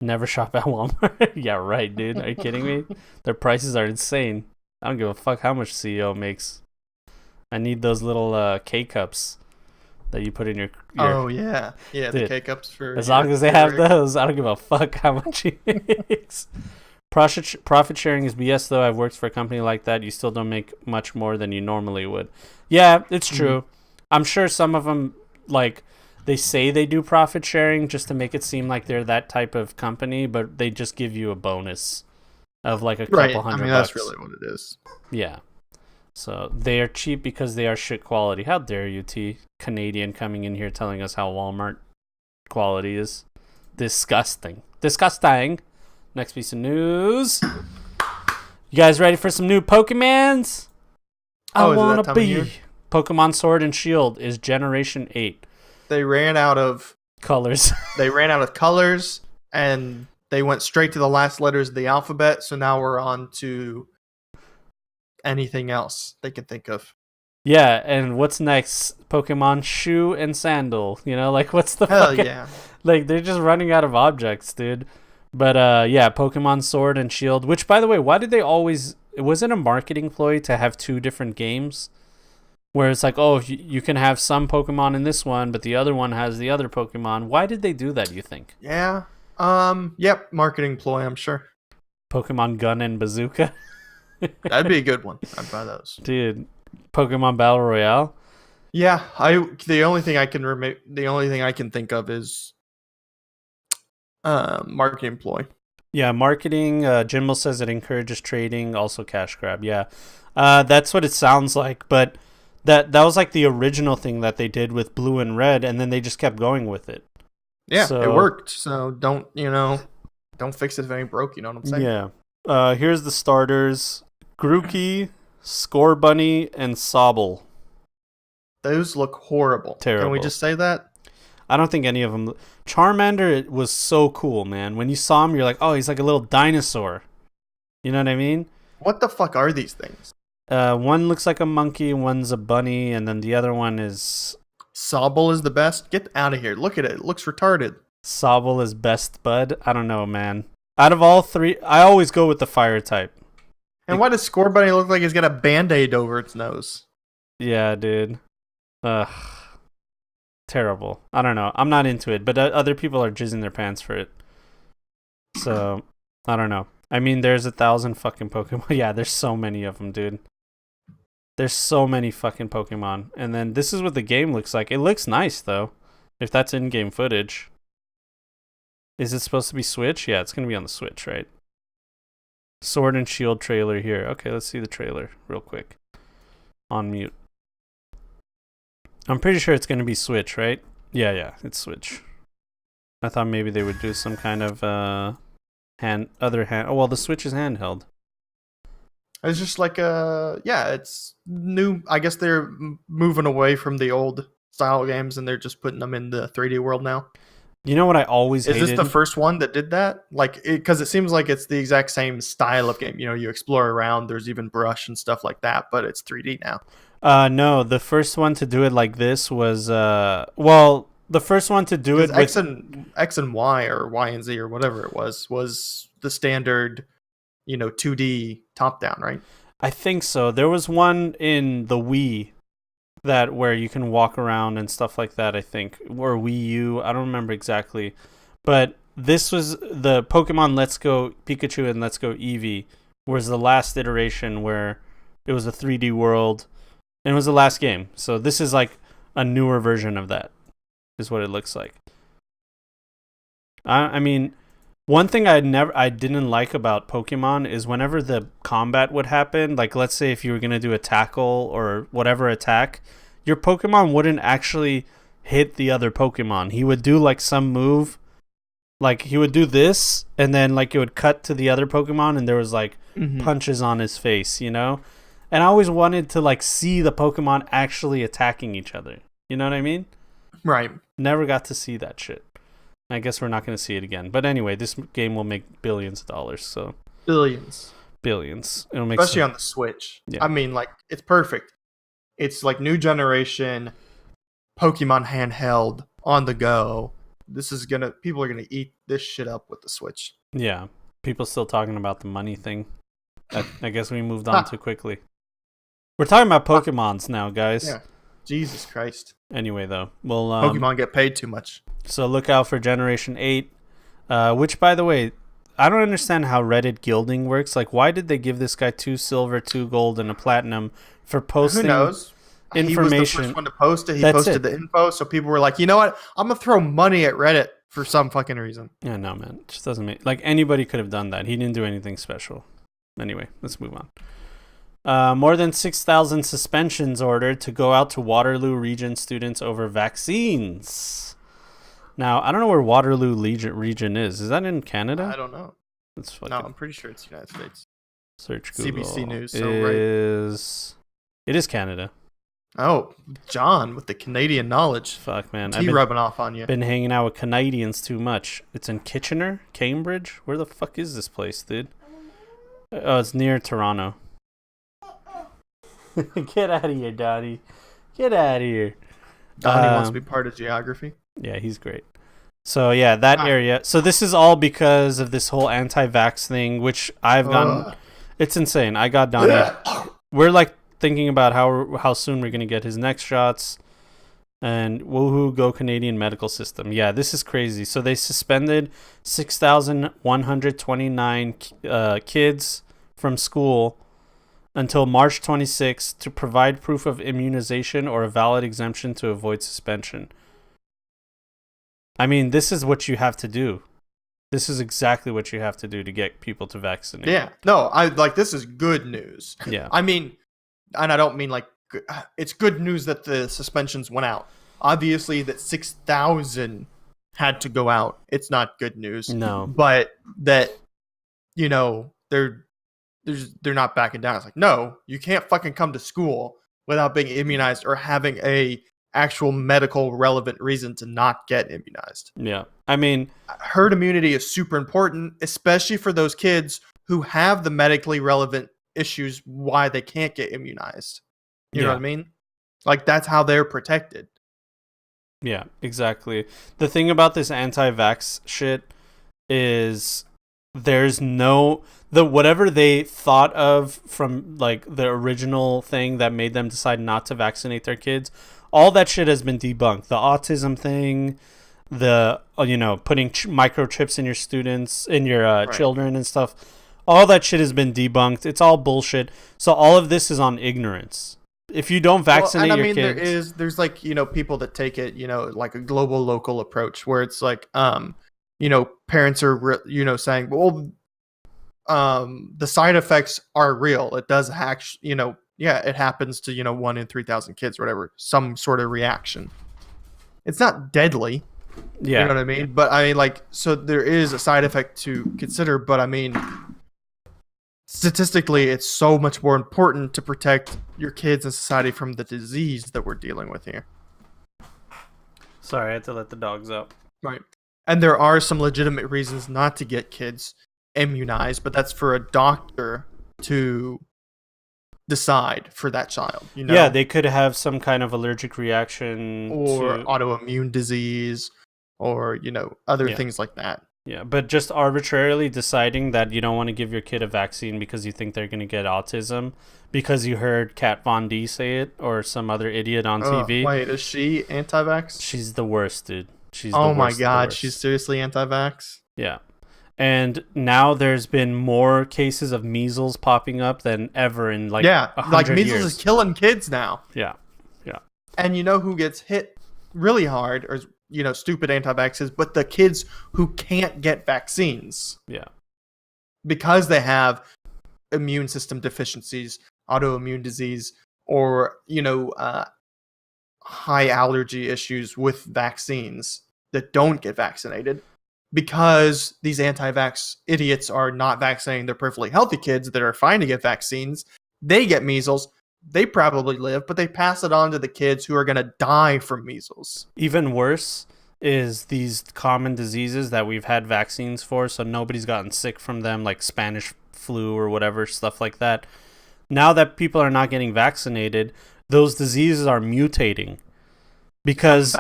Never shop at Walmart. Yeah, right, dude. Are you kidding me? Their prices are insane. I don't give a fuck how much CEO makes. I need those little K-cups that you put in your Oh, yeah. Yeah, Dude, the K-cups for... as long as they have those, I don't give a fuck how much he makes. Profit sharing is BS, though. I've worked for a company like that. You still don't make much more than you normally would. Yeah, it's true. I'm sure some of them, like, they say they do profit sharing just to make it seem like they're that type of company, but they just give you a bonus of like a couple $100. That's really what it is. Yeah. So they are cheap because they are shit quality. How dare you, T? Canadian coming in here telling us how Walmart quality is. Disgusting. Disgusting. Next piece of news. You guys ready for some new Pokemons? I want to be. Pokemon Sword and Shield is Generation 8. They ran out of colors. They ran out of colors, and they went straight to the last letters of the alphabet, so now we're on to anything else they can think of. Yeah, and what's next? Pokemon Shoe and Sandal. You know, like, what's the Hell fucking... yeah. Like, they're just running out of objects, dude. But, yeah, Pokemon Sword and Shield, which, by the way, why did they always... Was it a marketing ploy to have two different games? Where it's like, oh, you can have some Pokemon in this one, but the other one has the other Pokemon. Why did they do that, you think? Yeah. Yep, marketing ploy, I'm sure. Pokemon Gun and Bazooka? That'd be a good one. I'd buy those. Dude, Pokemon Battle Royale? Yeah, the only thing I can think of is marketing ploy. Yeah, marketing. Jimbo says it encourages trading, also cash grab. Yeah, that's what it sounds like. But that was like the original thing that they did with Blue and Red, and then they just kept going with it. Yeah, it worked. So don't fix it if it ain't broke. You know what I'm saying? Yeah. Here's the starters: Grookey, Scorbunny, and Sobble. Those look horrible. Terrible. Can we just say that? I don't think any of them. Charmander was so cool, man. When you saw him, you're like, oh, he's like a little dinosaur. You know what I mean? What the fuck are these things? One looks like a monkey, one's a bunny, and then the other one is... Sobble is the best? Get out of here. Look at it. It looks retarded. Sobble is best bud? I don't know, man. Out of all three, I always go with the fire type. And why does Scorbunny look like he's got a Band-Aid over its nose? Yeah, dude. Ugh. Terrible. I don't know. I'm not into it, but other people are jizzing their pants for it. So, I don't know. I mean, there's 1,000 fucking Pokemon. Yeah, there's so many of them, dude. There's so many fucking Pokemon. And then this is what the game looks like. It looks nice, though. If that's in-game footage. Is it supposed to be Switch? Yeah, it's going to be on the Switch, right? Sword and Shield trailer here. Okay, let's see the trailer real quick. On mute. I'm pretty sure it's going to be Switch, right? Yeah, it's Switch. I thought maybe they would do some kind of Oh, well, the Switch is handheld. It's just like it's new. I guess they're moving away from the old style games and they're just putting them in the 3D world now. You know what I always hated? Is this the first one that did that? Like, because it seems like it's the exact same style of game. You know, you explore around. There's even brush and stuff like that, but it's 3D now. No, the first one to do it like this was the first one to do it with X and Y or Y and Z or whatever it was the standard, 2D top down, right? I think so. There was one in the Wii where you can walk around and stuff like that, I think, or Wii U. I don't remember exactly, but this was the Pokemon Let's Go Pikachu and Let's Go Eevee was the last iteration where it was a 3D world. And it was the last game. So this is like a newer version of that. is what it looks like. I mean, one thing I didn't like about Pokemon is whenever the combat would happen, like let's say if you were gonna do a tackle or whatever attack, your Pokemon wouldn't actually hit the other Pokemon. He would do like some move, like he would do this, and then like it would cut to the other Pokemon, and there was like punches on his face, you know. And I always wanted to like see the Pokemon actually attacking each other. You know what I mean? Right. Never got to see that shit. I guess we're not going to see it again. But anyway, this game will make billions of dollars. So Billions. It'll make especially on the Switch. Yeah. I mean, like it's perfect. It's like new generation Pokemon handheld on the go. People are gonna eat this shit up with the Switch. Yeah. People still talking about the money thing. I guess we moved on too quickly. We're talking about Pokemons now, guys. Yeah. Jesus Christ. Anyway, though, well, Pokemon get paid too much. So look out for Generation 8, which, by the way, I don't understand how Reddit gilding works. Like, why did they give this guy 2 silver, 2 gold, and a platinum for posting Who knows? information? He was the first one to post it. He posted the info, so people were like, you know what? I'm going to throw money at Reddit for some fucking reason. Yeah, no, man. It just doesn't make... Like, anybody could have done that. He didn't do anything special. Anyway, let's move on. More than 6,000 suspensions ordered to go out to Waterloo region students over vaccines. Now, I don't know where Waterloo region is. Is that in Canada? I don't know. Let's fucking No, I'm pretty sure it's United States. search Google. CBC News. It is Canada. Oh, John with the Canadian knowledge. Fuck, man. Tea rubbing off on you. Been hanging out with Canadians too much. It's in Kitchener, Cambridge. Where the fuck is this place, dude? Oh, it's near Toronto. Get out of here, Donnie. Get out of here. Donnie wants to be part of geography. Yeah, he's great. So, yeah, that area. So, this is all because of this whole anti-vax thing, which I've gotten... It's insane. I got Donnie. We're, like, thinking about how soon we're going to get his next shots. And woohoo, go Canadian medical system. Yeah, this is crazy. So, they suspended 6,129 kids from school until March 26th to provide proof of immunization or a valid exemption to avoid suspension. I mean, this is what you have to do. This is exactly what you have to do to get people to vaccinate. Yeah. No, this is good news. Yeah. I mean, and I don't mean like, it's good news that the suspensions went out. Obviously, that 6,000 had to go out. It's not good news. No. But that, you know, they're not backing down. It's like, no, you can't fucking come to school without being immunized or having a actual medical relevant reason to not get immunized. Yeah. I mean, herd immunity is super important, especially for those kids who have the medically relevant issues why they can't get immunized. You know what I mean? Like, that's how they're protected. Yeah, exactly. The thing about this anti-vax shit is there's whatever they thought of from like the original thing that made them decide not to vaccinate their kids, all that shit has been debunked. The autism thing, the putting microchips in your students, in your children and stuff, all that shit has been debunked. It's all bullshit. So all of this is on ignorance. If you don't vaccinate your kids, there's like, people that take it, like a global local approach where it's like, parents are, saying, well, the side effects are real. It does actually, it happens to, 1 in 3,000 kids or whatever, some sort of reaction. It's not deadly. Yeah. You know what I mean? But I mean, like, so there is a side effect to consider, but I mean, statistically, it's so much more important to protect your kids and society from the disease that we're dealing with here. Sorry, I had to let the dogs out. Right. And there are some legitimate reasons not to get kids immunized, but that's for a doctor to decide for that child. Yeah, they could have some kind of allergic reaction or autoimmune disease or, other things like that. Yeah, but just arbitrarily deciding that you don't want to give your kid a vaccine because you think they're going to get autism because you heard Kat Von D say it or some other idiot on TV. Wait, is she anti-vax? She's the worst, dude. Oh my god, she's seriously anti-vax? Yeah. And now there's been more cases of measles popping up than ever in like 100 measles years. is killing kids now. Yeah. And you know who gets hit really hard, or stupid anti-vaxxers, but the kids who can't get vaccines. Yeah. Because they have immune system deficiencies, autoimmune disease, or high allergy issues with vaccines that don't get vaccinated, because these anti-vax idiots are not vaccinating their perfectly healthy kids that are fine to get vaccines. They get measles. They probably live, but they pass it on to the kids who are going to die from measles. Even worse is these common diseases that we've had vaccines for, so nobody's gotten sick from them, like Spanish flu or whatever, stuff like that. Now that people are not getting vaccinated, those diseases are mutating because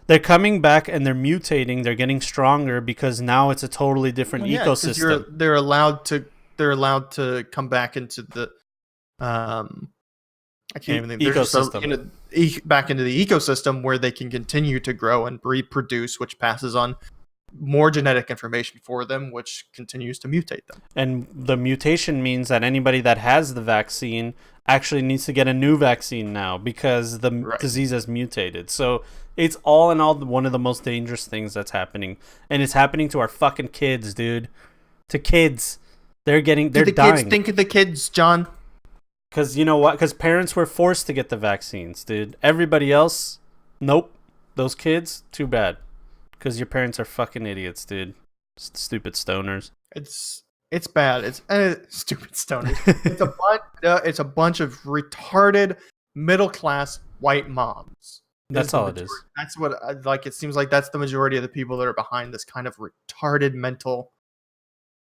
they're coming back and they're mutating. They're getting stronger because now it's a totally different ecosystem. They're allowed to come back into the I can't even think. Ecosystem. Back into the ecosystem where they can continue to grow and reproduce, which passes on more genetic information for them, which continues to mutate them. And the mutation means that anybody that has the vaccine actually needs to get a new vaccine now because the disease has mutated. So it's all in all one of the most dangerous things that's happening. And it's happening to our fucking kids, dude. To kids. They're dying. Kids think of the kids, John. Because you know what? Because parents were forced to get the vaccines, dude. Everybody else, nope. Those kids, too bad. Because your parents are fucking idiots, dude. Stupid stoners. It's bad. It's stupid stoners. It's a bunch of retarded middle class white moms. That's all it is. That's what it seems like. That's the majority of the people that are behind this kind of retarded mental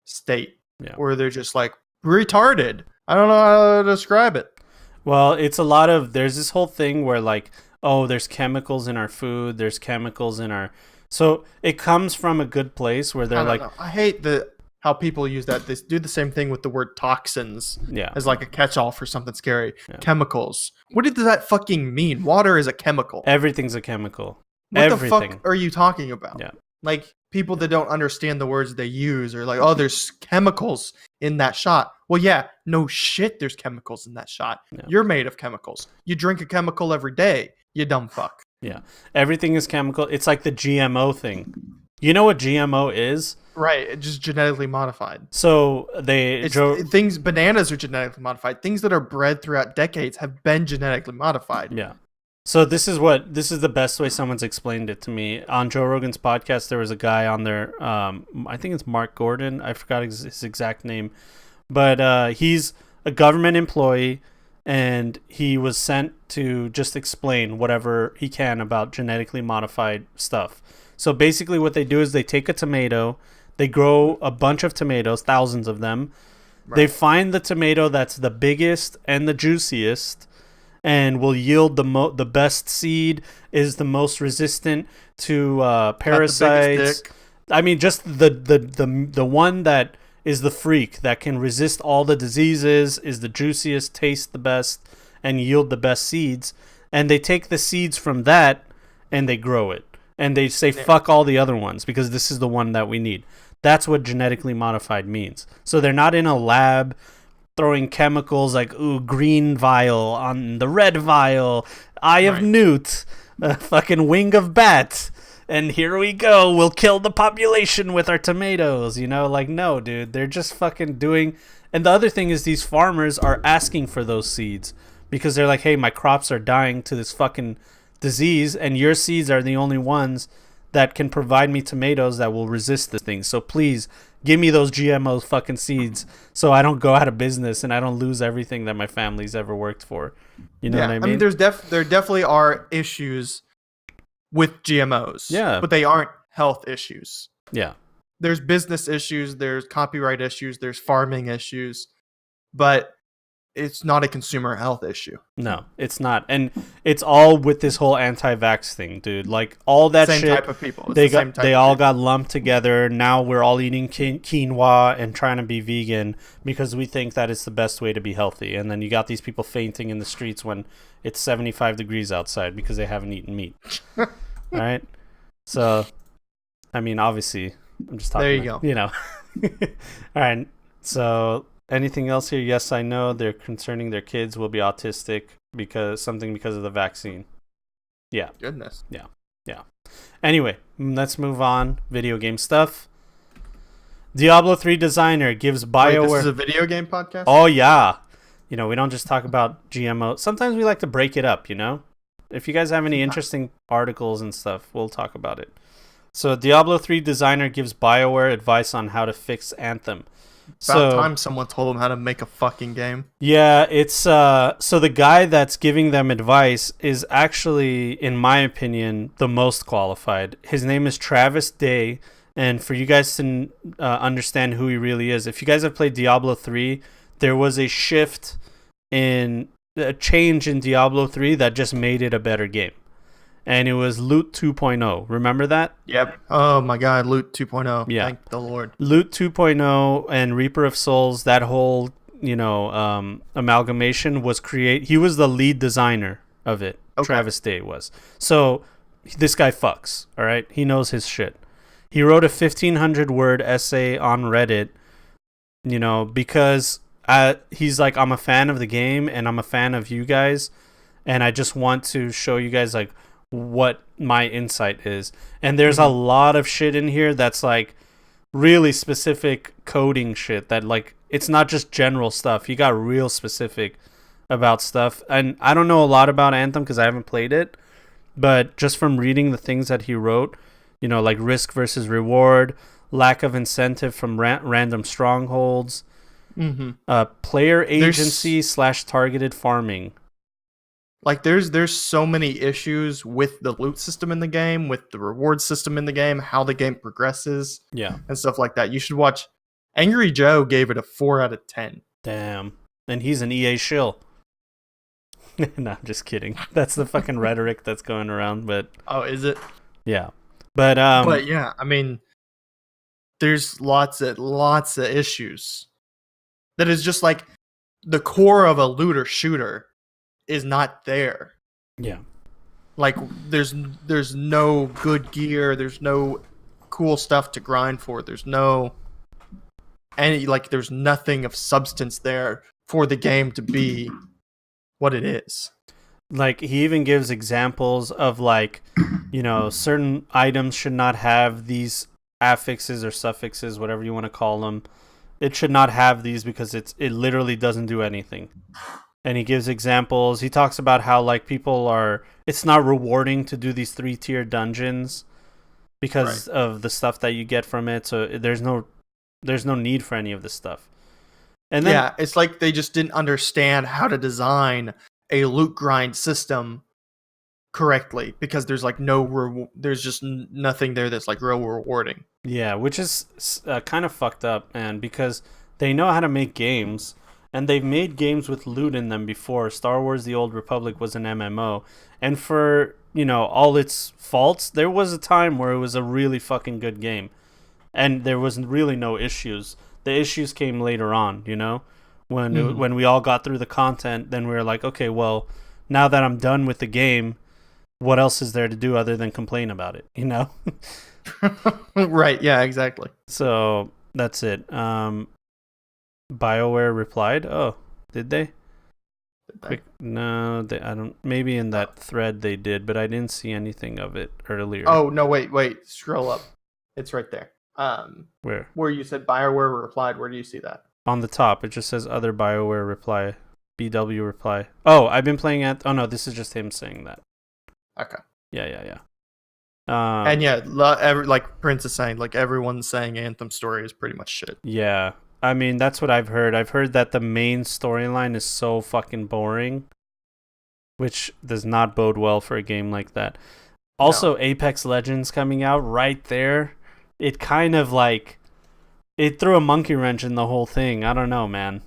state, where they're just like retarded. I don't know how to describe it. Well, it's a lot of, there's this whole thing where like, oh, there's chemicals in our food, there's chemicals in our, so it comes from a good place where they're like, I hate how people use that. They do the same thing with the word toxins as like a catch-all for something scary. Chemicals. What does that fucking mean? Water is a chemical. Everything's a chemical. What the fuck are you talking about? Yeah. Like, people that don't understand the words they use are like, oh, there's chemicals in that shot. Well, yeah, no shit, there's chemicals in that shot. Yeah. You're made of chemicals. You drink a chemical every day, you dumb fuck. Yeah. Everything is chemical. It's like the GMO thing. You know what GMO is? Right. It's just genetically modified. So bananas are genetically modified. Things that are bred throughout decades have been genetically modified. Yeah. So this is the best way someone's explained it to me. On Joe Rogan's podcast, there was a guy on there, I think it's Mark Gordon. I forgot his exact name. But he's a government employee, and he was sent to just explain whatever he can about genetically modified stuff. So basically what they do is they take a tomato, they grow a bunch of tomatoes, thousands of them. Right. They find the tomato that's the biggest and the juiciest, and will yield the best seed, is the most resistant to parasites. I mean, just the one that is the freak that can resist all the diseases, is the juiciest, taste the best, and yield the best seeds. And they take the seeds from that and they grow it. And they say, fuck all the other ones because this is the one that we need. That's what genetically modified means. So they're not in a lab throwing chemicals like, ooh, green vial on the red vial, eye of newt, fucking wing of bat, and here we go, we'll kill the population with our tomatoes, like, no, dude, they're just fucking doing. And the other thing is these farmers are asking for those seeds because they're like, hey, my crops are dying to this fucking disease, and your seeds are the only ones that can provide me tomatoes that will resist this thing. So please give me those GMO fucking seeds so I don't go out of business and I don't lose everything that my family's ever worked for. You know what I mean? I mean, there definitely are issues with GMOs. Yeah. But they aren't health issues. Yeah. There's business issues, there's copyright issues, there's farming issues, but it's not a consumer health issue. No, it's not. And it's all with this whole anti-vax thing, dude. Like, all that same shit. Type of people. They all got lumped together. Now we're all eating quinoa and trying to be vegan because we think that it's the best way to be healthy. And then you got these people fainting in the streets when it's 75 degrees outside because they haven't eaten meat. All right? So, I mean, obviously, I'm just talking. There you go. All right. So, anything else here? Yes, I know they're concerning their kids will be autistic because of the vaccine. Yeah. Goodness. Yeah. Anyway, let's move on. Video game stuff. Diablo 3 designer gives BioWare... Wait, this is a video game podcast? Oh, yeah. You know, we don't just talk about GMO. Sometimes we like to break it up, you know? If you guys have any interesting articles and stuff, we'll talk about it. So, Diablo 3 designer gives BioWare advice on how to fix Anthem. About time someone told them how to make a fucking game. Yeah, it's so the guy that's giving them advice is actually, in my opinion, the most qualified. His name is Travis Day, and for you guys to understand who he really is, if you guys have played Diablo 3, there was a change in Diablo 3 that just made it a better game. And it was Loot 2.0. Remember that? Yep. Oh my God, Loot 2.0. Yeah. Thank the Lord. Loot 2.0 and Reaper of Souls, that whole, amalgamation was he was the lead designer of it. Okay. Travis Day was. So this guy fucks, all right? He knows his shit. He wrote a 1,500-word essay on Reddit, because he's like, I'm a fan of the game and I'm a fan of you guys, and I just want to show you guys, like, what my insight is. And there's a lot of shit in here that's like really specific coding shit that, like, it's not just general stuff. He got real specific about stuff. And I don't know a lot about Anthem because I haven't played it, but just from reading the things that he wrote, like risk versus reward, lack of incentive from random strongholds, player agency / targeted farming. Like, there's so many issues with the loot system in the game, with the reward system in the game, how the game progresses, and stuff like that. You should watch. Angry Joe gave it a 4 out of 10. Damn. And he's an EA shill. No, I'm just kidding. That's the fucking rhetoric that's going around, but... Oh, is it? Yeah. But yeah, I mean, there's lots of issues. That is just like the core of a looter shooter is not there. Yeah. Like, there's no good gear, there's no cool stuff to grind for, there's nothing of substance there for the game to be what it is. Like, he even gives examples of, like, certain items should not have these affixes or suffixes, whatever you want to call them. It should not have these because it literally doesn't do anything. And he gives examples. He talks about how, like, it's not rewarding to do these 3-tier dungeons because of the stuff that you get from it. So there's no need for any of this stuff. And then, it's like they just didn't understand how to design a loot grind system correctly because there's like there's just nothing there that's like real rewarding. Yeah, which is kind of fucked up, man, because they know how to make games. And they've made games with loot in them before. Star Wars The Old Republic was an MMO. And for, all its faults, there was a time where it was a really fucking good game. And there was really no issues. The issues came later on, When we all got through the content, then we were like, okay, well, now that I'm done with the game, what else is there to do other than complain about it, Right, yeah, exactly. So, that's it. BioWare replied. Oh, did they? No, I don't. Maybe in that thread they did, but I didn't see anything of it earlier. Oh no! Wait! Scroll up. It's right there. Where? Where you said BioWare replied. Where do you see that? On the top, it just says other BioWare reply. BW reply. Oh, I've been playing at. Oh no, this is just him saying that. Okay. Yeah. And yeah, like Prince is saying, like everyone's saying Anthem story is pretty much shit. Yeah. I mean, that's what I've heard. I've heard that the main storyline is so fucking boring, which does not bode well for a game like that. Also, no. Apex Legends coming out right there, it kind of like, it threw a monkey wrench in the whole thing. I don't know, man.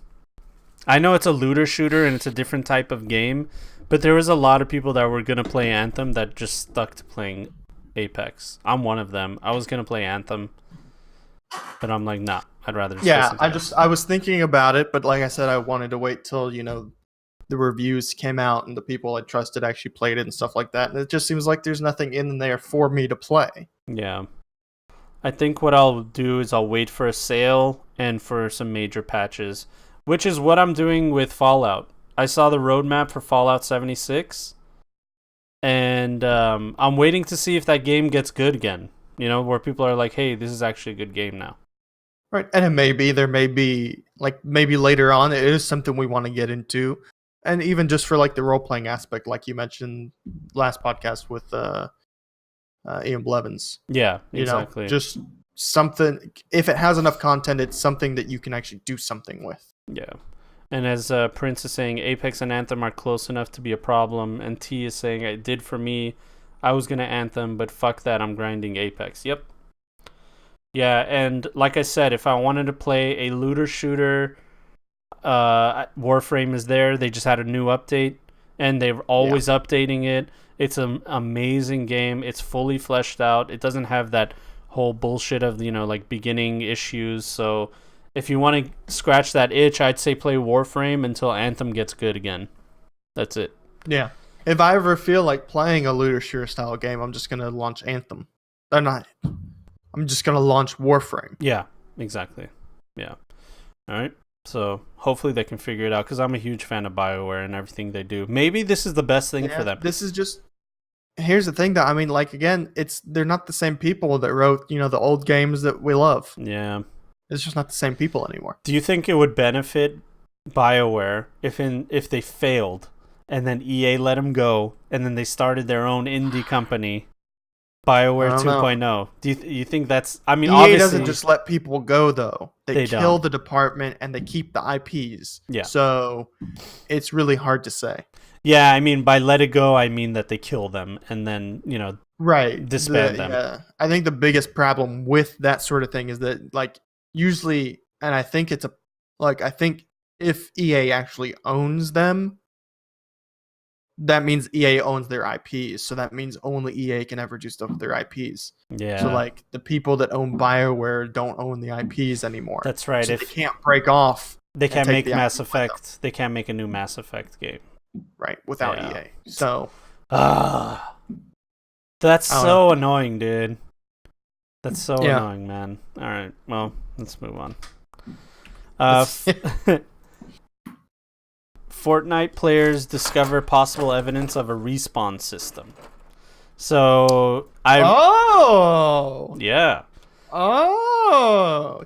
I know it's a looter shooter and it's a different type of game, but there was a lot of people that were going to play Anthem that just stuck to playing Apex. I'm one of them. I was going to play Anthem, but I'm like, nah. I'd rather just I was thinking about it, but like I said, I wanted to wait till, the reviews came out and the people I trusted actually played it and stuff like that. And it just seems like there's nothing in there for me to play. Yeah. I think what I'll do is I'll wait for a sale and for some major patches, which is what I'm doing with Fallout. I saw the roadmap for Fallout 76. and I'm waiting to see if that game gets good again. You know, where people are like, "Hey, this is actually a good game now." Right, and there may be like maybe later on it is something we want to get into, and even just for like the role playing aspect, like you mentioned last podcast with Ian Blevins. Yeah, You know, exactly. just something. If it has enough content, it's something that you can actually do something with. Yeah. And as Prince is saying, Apex and Anthem are close enough to be a problem. And T is saying, it did for me. I was going to Anthem, but fuck that. I'm grinding Apex. Yep. Yeah, and like I said, if I wanted to play a looter shooter, Warframe is there. They just had a new update, and they're always updating it. It's an amazing game. It's fully fleshed out. It doesn't have that whole bullshit of, you know, like beginning issues. So if you want to scratch that itch, I'd say play Warframe until Anthem gets good again. That's it. Yeah. If I ever feel like playing a looter shooter style game, I'm just gonna launch Anthem. They're not. I'm just gonna launch Warframe. Yeah, exactly. Yeah. All right. So hopefully they can figure it out, because I'm a huge fan of BioWare and everything they do. Maybe this is the best thing for them. This is just. Here's the thing, though. I mean, like again, they're not the same people that wrote the old games that we love. Yeah. It's just not the same people anymore. Do you think it would benefit BioWare if they failed and then EA let them go and then they started their own indie company, BioWare 2.0? Do you think that's? I mean, EA obviously doesn't just let people go though. They kill don't. the department and they keep the IPs. Yeah. So it's really hard to say. Yeah, I mean, by let it go, I mean that they kill them and then Right. disband them. Yeah. I think the biggest problem with that sort of thing is that like usually, and I think I think if EA actually owns them, that means EA owns their IPs. So that means only EA can ever do stuff with their IPs. Yeah. So like the people that own BioWare don't own the IPs anymore. That's right. So If they can't break off. they can't take make the Mass IP with them. Effect, they can't make a new Mass Effect game. Right, without Yeah. EA. So that's I don't so annoying, dude. That's so Yeah. annoying, man. All right, well, let's move on. Fortnite players discover possible evidence of a respawn system. So yeah,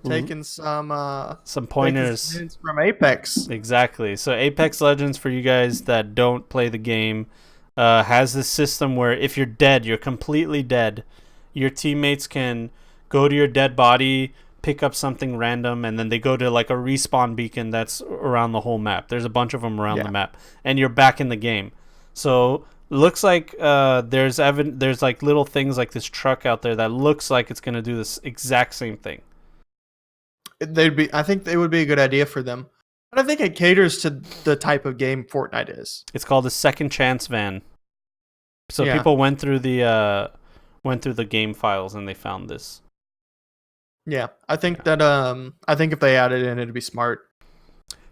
taking some pointers from Apex. exactly. So Apex Legends, for you guys that don't play the game, has this system where if you're dead, you're completely dead, your teammates can go to your dead body, pick up something random, and then they go to like a respawn beacon that's around the whole map. There's a bunch of them around the map, and you're back in the game. So looks like there's like little things like this truck out there that looks like it's gonna do this exact same thing. I think it would be a good idea for them. But I think it caters to the type of game Fortnite is. It's called the Second Chance Van. So people went through the game files and they found this. Yeah, I think that I think if they added it in, it'd be smart.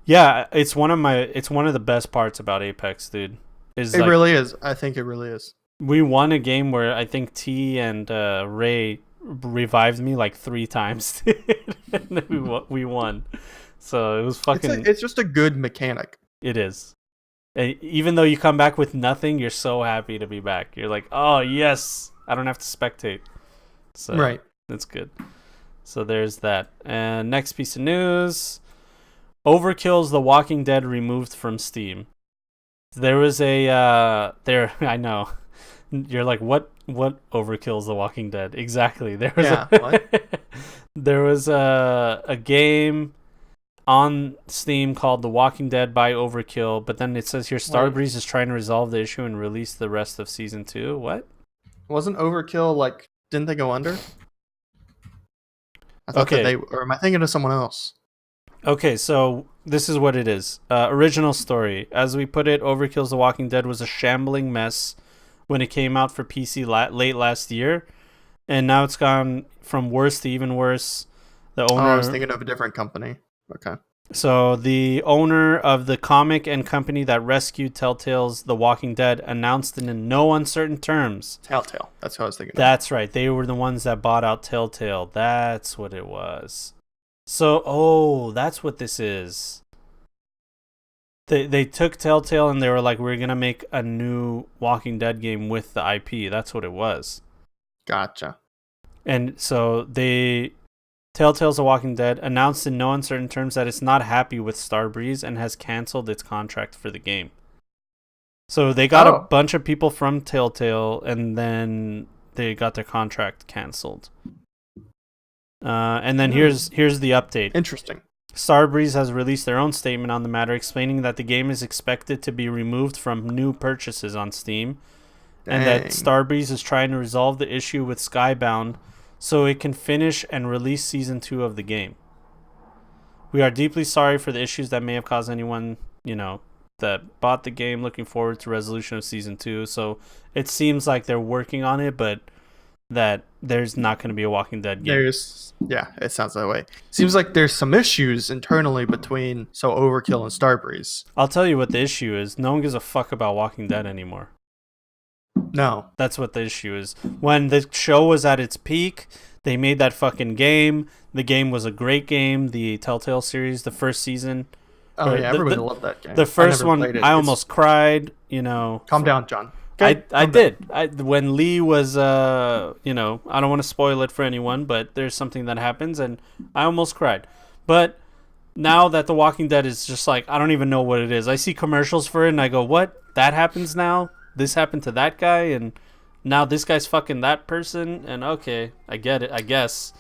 Yeah, it's one of the best parts about Apex, dude. It really is. I think it really is. We won a game where I think T and Ray revived me like 3 times, and then we won. So it was fucking. It's just a good mechanic. It is. And even though you come back with nothing, you're so happy to be back. You're like, oh yes, I don't have to spectate. So right. That's good. So there's that. And next piece of news: Overkill's The Walking Dead removed from Steam. There was a I know. You're like, what Overkill's The Walking Dead? Exactly. There was there was a game on Steam called The Walking Dead by Overkill, but then it says here Starbreeze is trying to resolve the issue and release the rest of season 2. What? Wasn't Overkill like, didn't they go under? I thought that or am I thinking of someone else? Okay, so this is what it is. Original story. As we put it, Overkill's The Walking Dead was a shambling mess when it came out for PC late last year, and now it's gone from worse to even worse. The owner. I was thinking of a different company. Okay. So the owner of the comic and company that rescued Telltale's The Walking Dead announced in no uncertain terms. Telltale. That's what I was thinking. That's right. They were the ones that bought out Telltale. That's what it was. So, that's what this is. They took Telltale and they were like, we're gonna make a new Walking Dead game with the IP. That's what it was. Gotcha. And so Telltale's The Walking Dead announced in no uncertain terms that it's not happy with Starbreeze and has canceled its contract for the game. So they got a bunch of people from Telltale, and then they got their contract canceled. And then here's the update. Interesting. Starbreeze has released their own statement on the matter, explaining that the game is expected to be removed from new purchases on Steam, and that Starbreeze is trying to resolve the issue with Skybound so it can finish and release Season 2 of the game. We are deeply sorry for the issues that may have caused anyone, that bought the game. Looking forward to resolution of Season 2. So it seems like they're working on it, but that there's not going to be a Walking Dead game. It sounds that way. Seems like there's some issues internally between Overkill and Starbreeze. I'll tell you what the issue is. No one gives a fuck about Walking Dead anymore. No. That's what the issue is. When the show was at its peak, they made that fucking game. The game was a great game. The Telltale series, the first season. Oh, yeah, everybody loved that game. The first one, I almost cried, Calm down, John. I did. When Lee was, I don't want to spoil it for anyone, but there's something that happens, and I almost cried. But now that The Walking Dead is just like, I don't even know what it is. I see commercials for it, and I go, what? That happens now? This happened to that guy, and now this guy's fucking that person? And okay, I get it, I guess.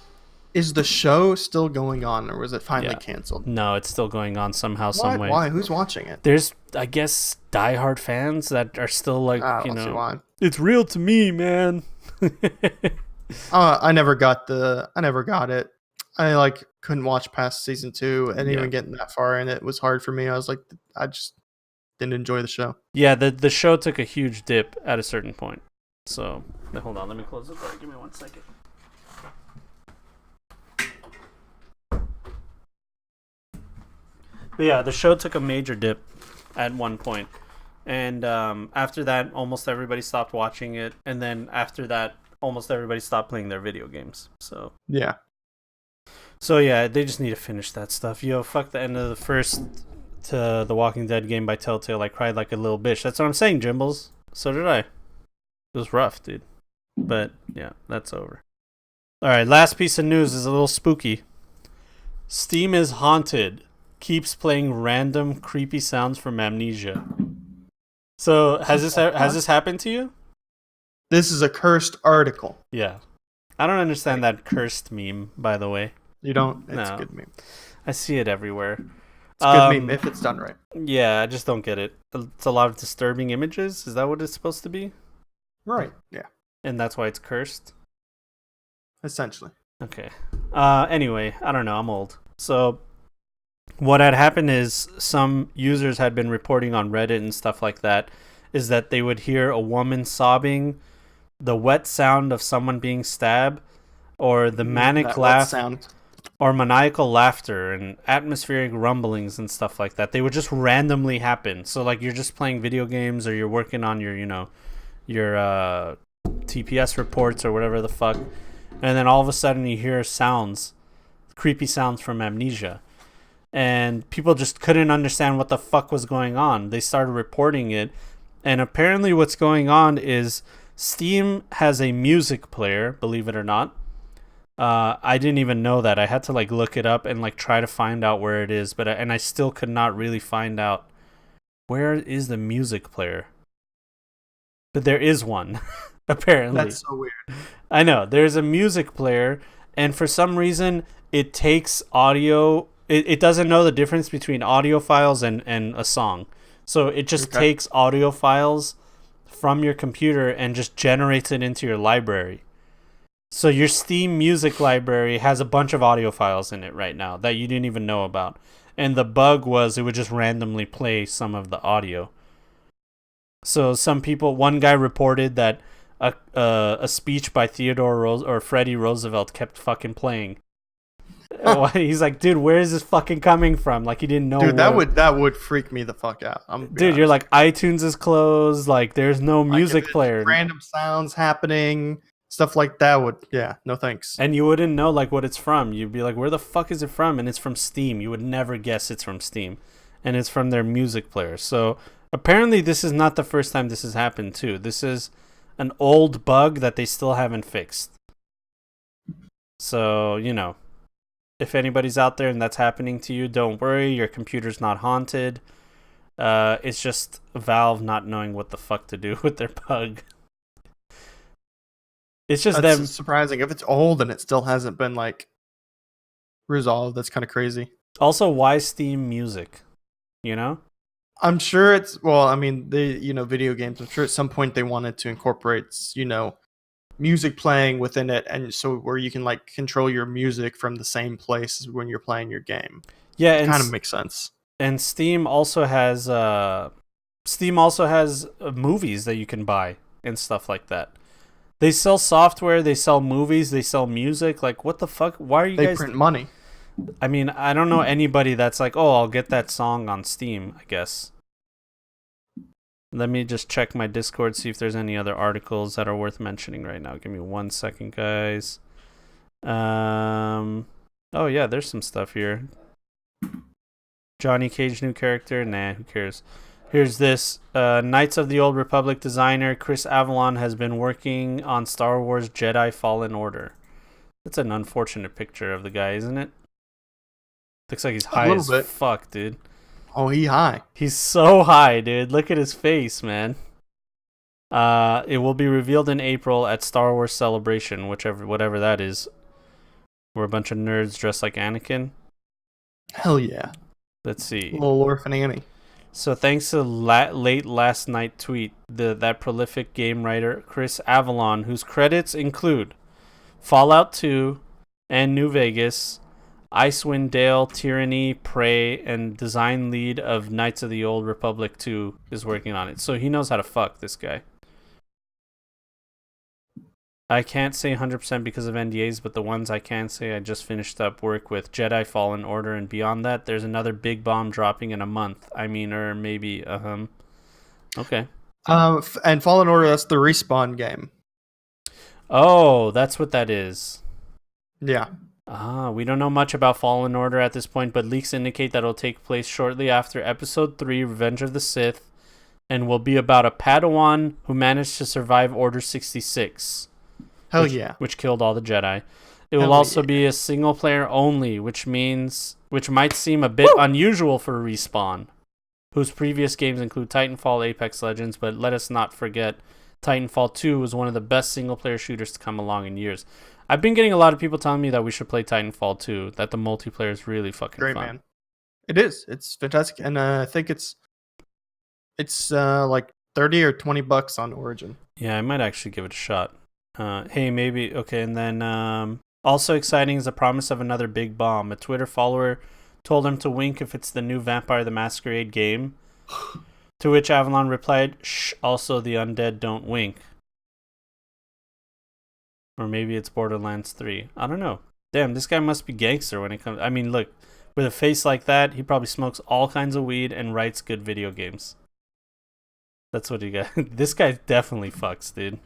Is the show still going on, or was it finally canceled? No, it's still going on somehow, some way. Why? Who's watching it? There's, I guess, diehard fans that are still like, I don't see why. It's real to me, man. I never got it. I couldn't watch past season 2, and even getting that far in it was hard for me. I was like, I just didn't enjoy the show. Yeah, the show took a huge dip at a certain point. So, hold on, let me close the door. Give me 1 second. But yeah, the show took a major dip at one point. And after that, almost everybody stopped watching it. And then after that, almost everybody stopped playing their video games. So yeah. So yeah, they just need to finish that stuff. Yo, fuck the end of the first to The Walking Dead game by Telltale. I cried like a little bitch. That's what I'm saying, Jimbles. So did I. It was rough, dude. But yeah, that's over. Alright, last piece of news is a little spooky. Steam is haunted. Keeps playing random creepy sounds from Amnesia. So has this happened to you? This is a cursed article. Yeah. I don't understand that cursed meme, by the way. You don't? It's a good meme. I see it everywhere. It's a good meme if it's done right. Yeah, I just don't get it. It's a lot of disturbing images. Is that what it's supposed to be? Right, yeah. And that's why it's cursed? Essentially. Okay. Anyway, I don't know. I'm old. So what had happened is some users had been reporting on Reddit and stuff like that, is that they would hear a woman sobbing, the wet sound of someone being stabbed, or the manic laugh sound, or maniacal laughter and atmospheric rumblings and stuff like that. They would just randomly happen. So like you're just playing video games or you're working on your, your TPS reports or whatever the fuck, and then all of a sudden you hear sounds, creepy sounds from Amnesia. And people just couldn't understand what the fuck was going on. They started reporting it. And apparently what's going on is Steam has a music player, believe it or not. I didn't even know that. I had to look it up and try to find out where it is. But I still could not really find out where is the music player. But there is one, apparently. That's so weird. I know. There's a music player. And for some reason, it takes audio. It doesn't know the difference between audio files and a song. So it just takes audio files from your computer and just generates it into your library. So your Steam music library has a bunch of audio files in it right now that you didn't even know about. And the bug was it would just randomly play some of the audio. So one guy reported that a speech by Freddie Roosevelt kept fucking playing. He's like, dude, where is this fucking coming from? He didn't know. Dude, that would freak me the fuck out. Dude, you're like, iTunes is closed. There's no music player. Random sounds happening, stuff like that no thanks. And you wouldn't know what it's from. You'd be like, where the fuck is it from? And it's from Steam. You would never guess it's from Steam. and it's from their music player. So apparently this is not the first time this has happened too. This is an old bug that they still haven't fixed. So, if anybody's out there and that's happening to you, don't worry, your computer's not haunted. It's just Valve not knowing what the fuck to do with their bug. It's just That's them. surprising. If it's old and it still hasn't been resolved, that's kind of crazy. Also, why Steam Music? I'm sure video games, I'm sure at some point they wanted to incorporate, music playing within it, and so where you can control your music from the same place as when you're playing your game. Yeah, it kind of makes sense. And Steam also has movies that you can buy and stuff like that. They sell software, they sell movies, they sell music. Like, what the fuck? Why are you guys... They print money. I mean, I don't know anybody that's like, oh, I'll get that song on Steam, I guess. Let me just check my Discord, see if there's any other articles that are worth mentioning right now. Give me 1 second, guys. Oh, yeah, there's some stuff here. Johnny Cage new character? Nah, who cares? Here's this. Knights of the Old Republic designer Chris Avellone has been working on Star Wars Jedi Fallen Order. That's an unfortunate picture of the guy, isn't it? Looks like he's high as fuck, dude. Oh, he high. He's so high, dude. Look at his face, man. It will be revealed in April at Star Wars Celebration, whatever that is. We're a bunch of nerds dressed like Anakin. Hell yeah. Let's see. Little orphan Annie. So thanks to late last night tweet, that prolific game writer Chris Avellone, whose credits include Fallout 2 and New Vegas, Icewind Dale, Tyranny, Prey, and design lead of Knights of the Old Republic 2 is working on it. So he knows how to fuck, this guy. I can't say 100% because of NDAs, but the ones I can say, I just finished up work with Jedi Fallen Order, and beyond that, there's another big bomb dropping in a month. I mean, or maybe, okay. And Fallen Order, that's the Respawn game. Oh, that's what that is. Yeah. We don't know much about Fallen Order at this point, but leaks indicate that it'll take place shortly after Episode 3, Revenge of the Sith, and will be about a Padawan who managed to survive Order 66. Hell yeah. Which killed all the Jedi. It will also be a single player only, which might seem a bit unusual for Respawn, whose previous games include Titanfall, Apex Legends, but let us not forget Titanfall 2 was one of the best single player shooters to come along in years. I've been getting a lot of people telling me that we should play Titanfall 2, that the multiplayer is really fucking great, fun. Man. It is. It's fantastic, and I think it's like $30 or $20 on Origin. Yeah, I might actually give it a shot. Hey, maybe okay, and then also exciting is the promise of another big bomb. A Twitter follower told him to wink if it's the new Vampire the Masquerade game. To which Avellone replied, "Shh, also the undead don't wink." Or maybe it's Borderlands 3. I don't know. Damn, this guy must be gangster when it comes... I mean, look, with a face like that, he probably smokes all kinds of weed and writes good video games. That's what he got. This guy definitely fucks, dude.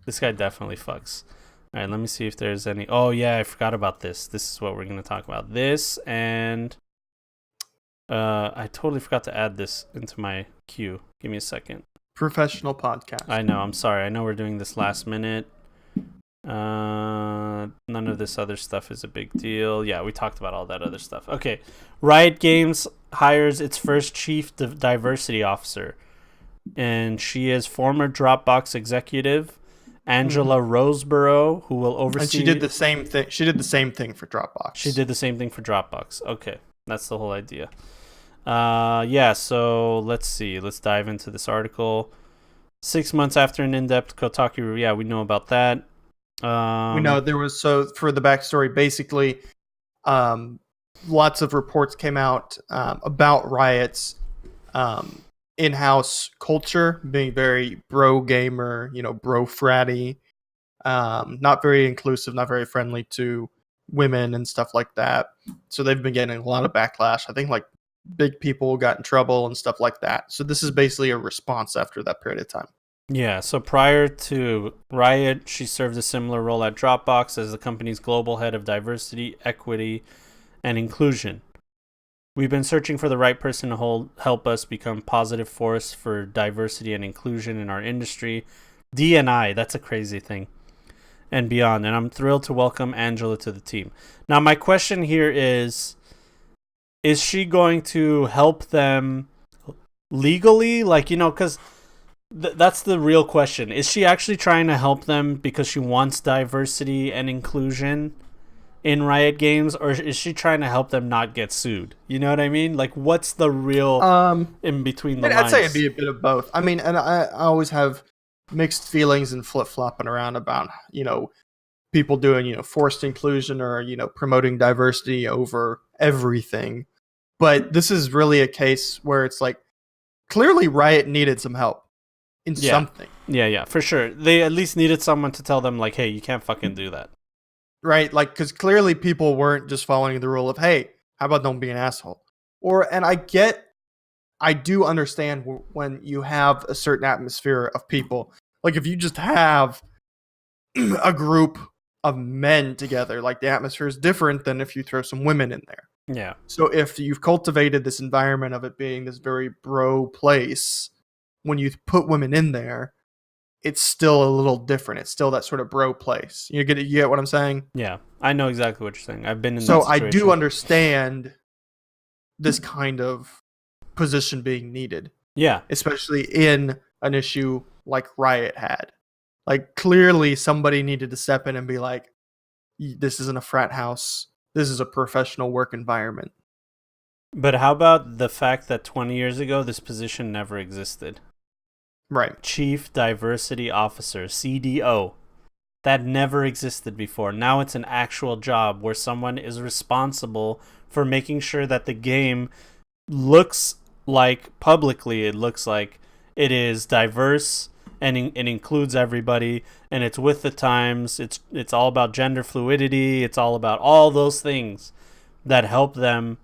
This guy definitely fucks. All right, let me see if there's any... Oh, yeah, I forgot about this. This is what we're going to talk about. This and... I totally forgot to add this into my queue. Give me a second. Professional podcast. I know, I'm sorry. I know we're doing this last minute. None of this other stuff is a big deal. Yeah, we talked about all that other stuff. Okay. Riot Games hires its first chief diversity officer. And she is former Dropbox executive Angela Roseborough, who will oversee... And she did the same thing. She did the same thing for Dropbox. She did the same thing for Dropbox. Okay. That's the whole idea. Yeah, so let's see. Let's dive into this article. 6 months after an in-depth Kotaku... Yeah, we know about that. We know there was... So, for the backstory, basically, lots of reports came out about Riot's in-house culture being very bro-gamer, bro-fratty, not very inclusive, not very friendly to women and stuff like that. So they've been getting a lot of backlash. I think big people got in trouble and stuff like that. So this is basically a response after that period of time. Yeah, so prior to Riot, she served a similar role at Dropbox as the company's global head of diversity, equity, and inclusion. We've been searching for the right person to help us become positive force for diversity and inclusion in our industry. D&I, that's a crazy thing. And beyond. And I'm thrilled to welcome Angela to the team. Now, my question here is she going to help them legally? Like, because that's the real question. Is she actually trying to help them because she wants diversity and inclusion in Riot Games, or is she trying to help them not get sued? You know what I mean? Like, what's the real in between the lines? I'd say it'd be a bit of both. I mean, and I always have mixed feelings and flip-flopping around about, people doing, forced inclusion or, promoting diversity over everything. But this is really a case where it's like, clearly Riot needed some help in something. Yeah, for sure. They at least needed someone to tell them, like, hey, you can't fucking do that. Right? Like, because clearly people weren't just following the rule of, hey, how about don't be an asshole? And I do understand when you have a certain atmosphere of people. Like, if you just have a group of men together, like, the atmosphere is different than if you throw some women in there. Yeah. So if you've cultivated this environment of it being this very bro place, when you put women in there, it's still a little different. It's still that sort of bro place. You get what I'm saying? Yeah, I know exactly what you're saying. I've been in So that situation. I do understand this kind of position being needed. Yeah. Especially in an issue like Riot had. Like, clearly somebody needed to step in and be like, this isn't a frat house. This is a professional work environment. But how about the fact that 20 years ago, this position never existed? Right. Chief Diversity Officer, CDO. That never existed before. Now it's an actual job where someone is responsible for making sure that the game looks like, publicly, it looks like it is diverse and it includes everybody, and it's with the times. It's all about gender fluidity. It's all about all those things that help them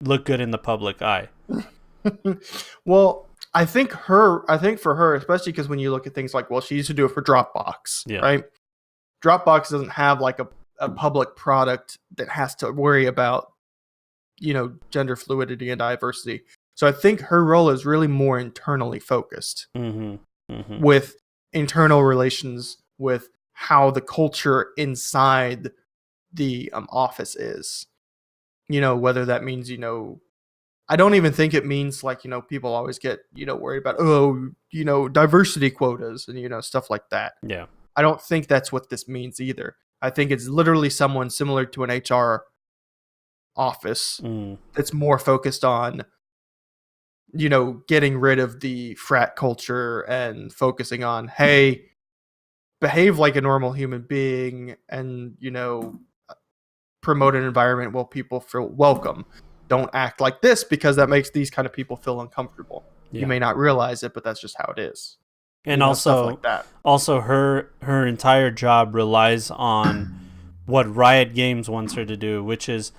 look good in the public eye. Well, I think for her, especially because when you look at things like, well, she used to do it for Dropbox, right? Dropbox doesn't have like a public product that has to worry about, gender fluidity and diversity. So I think her role is really more internally focused. With internal relations, with how the culture inside the office is. Whether that means, I don't even think it means like, people always get, worried about, diversity quotas and, stuff like that. Yeah. I don't think that's what this means either. I think it's literally someone similar to an HR office that's more focused on, getting rid of the frat culture and focusing on, hey, behave like a normal human being and, promote an environment where people feel welcome. Don't act like this because that makes these kind of people feel uncomfortable. Yeah. You may not realize it, but that's just how it is. And also, stuff like that. Also her entire job relies on what Riot Games wants her to do, which is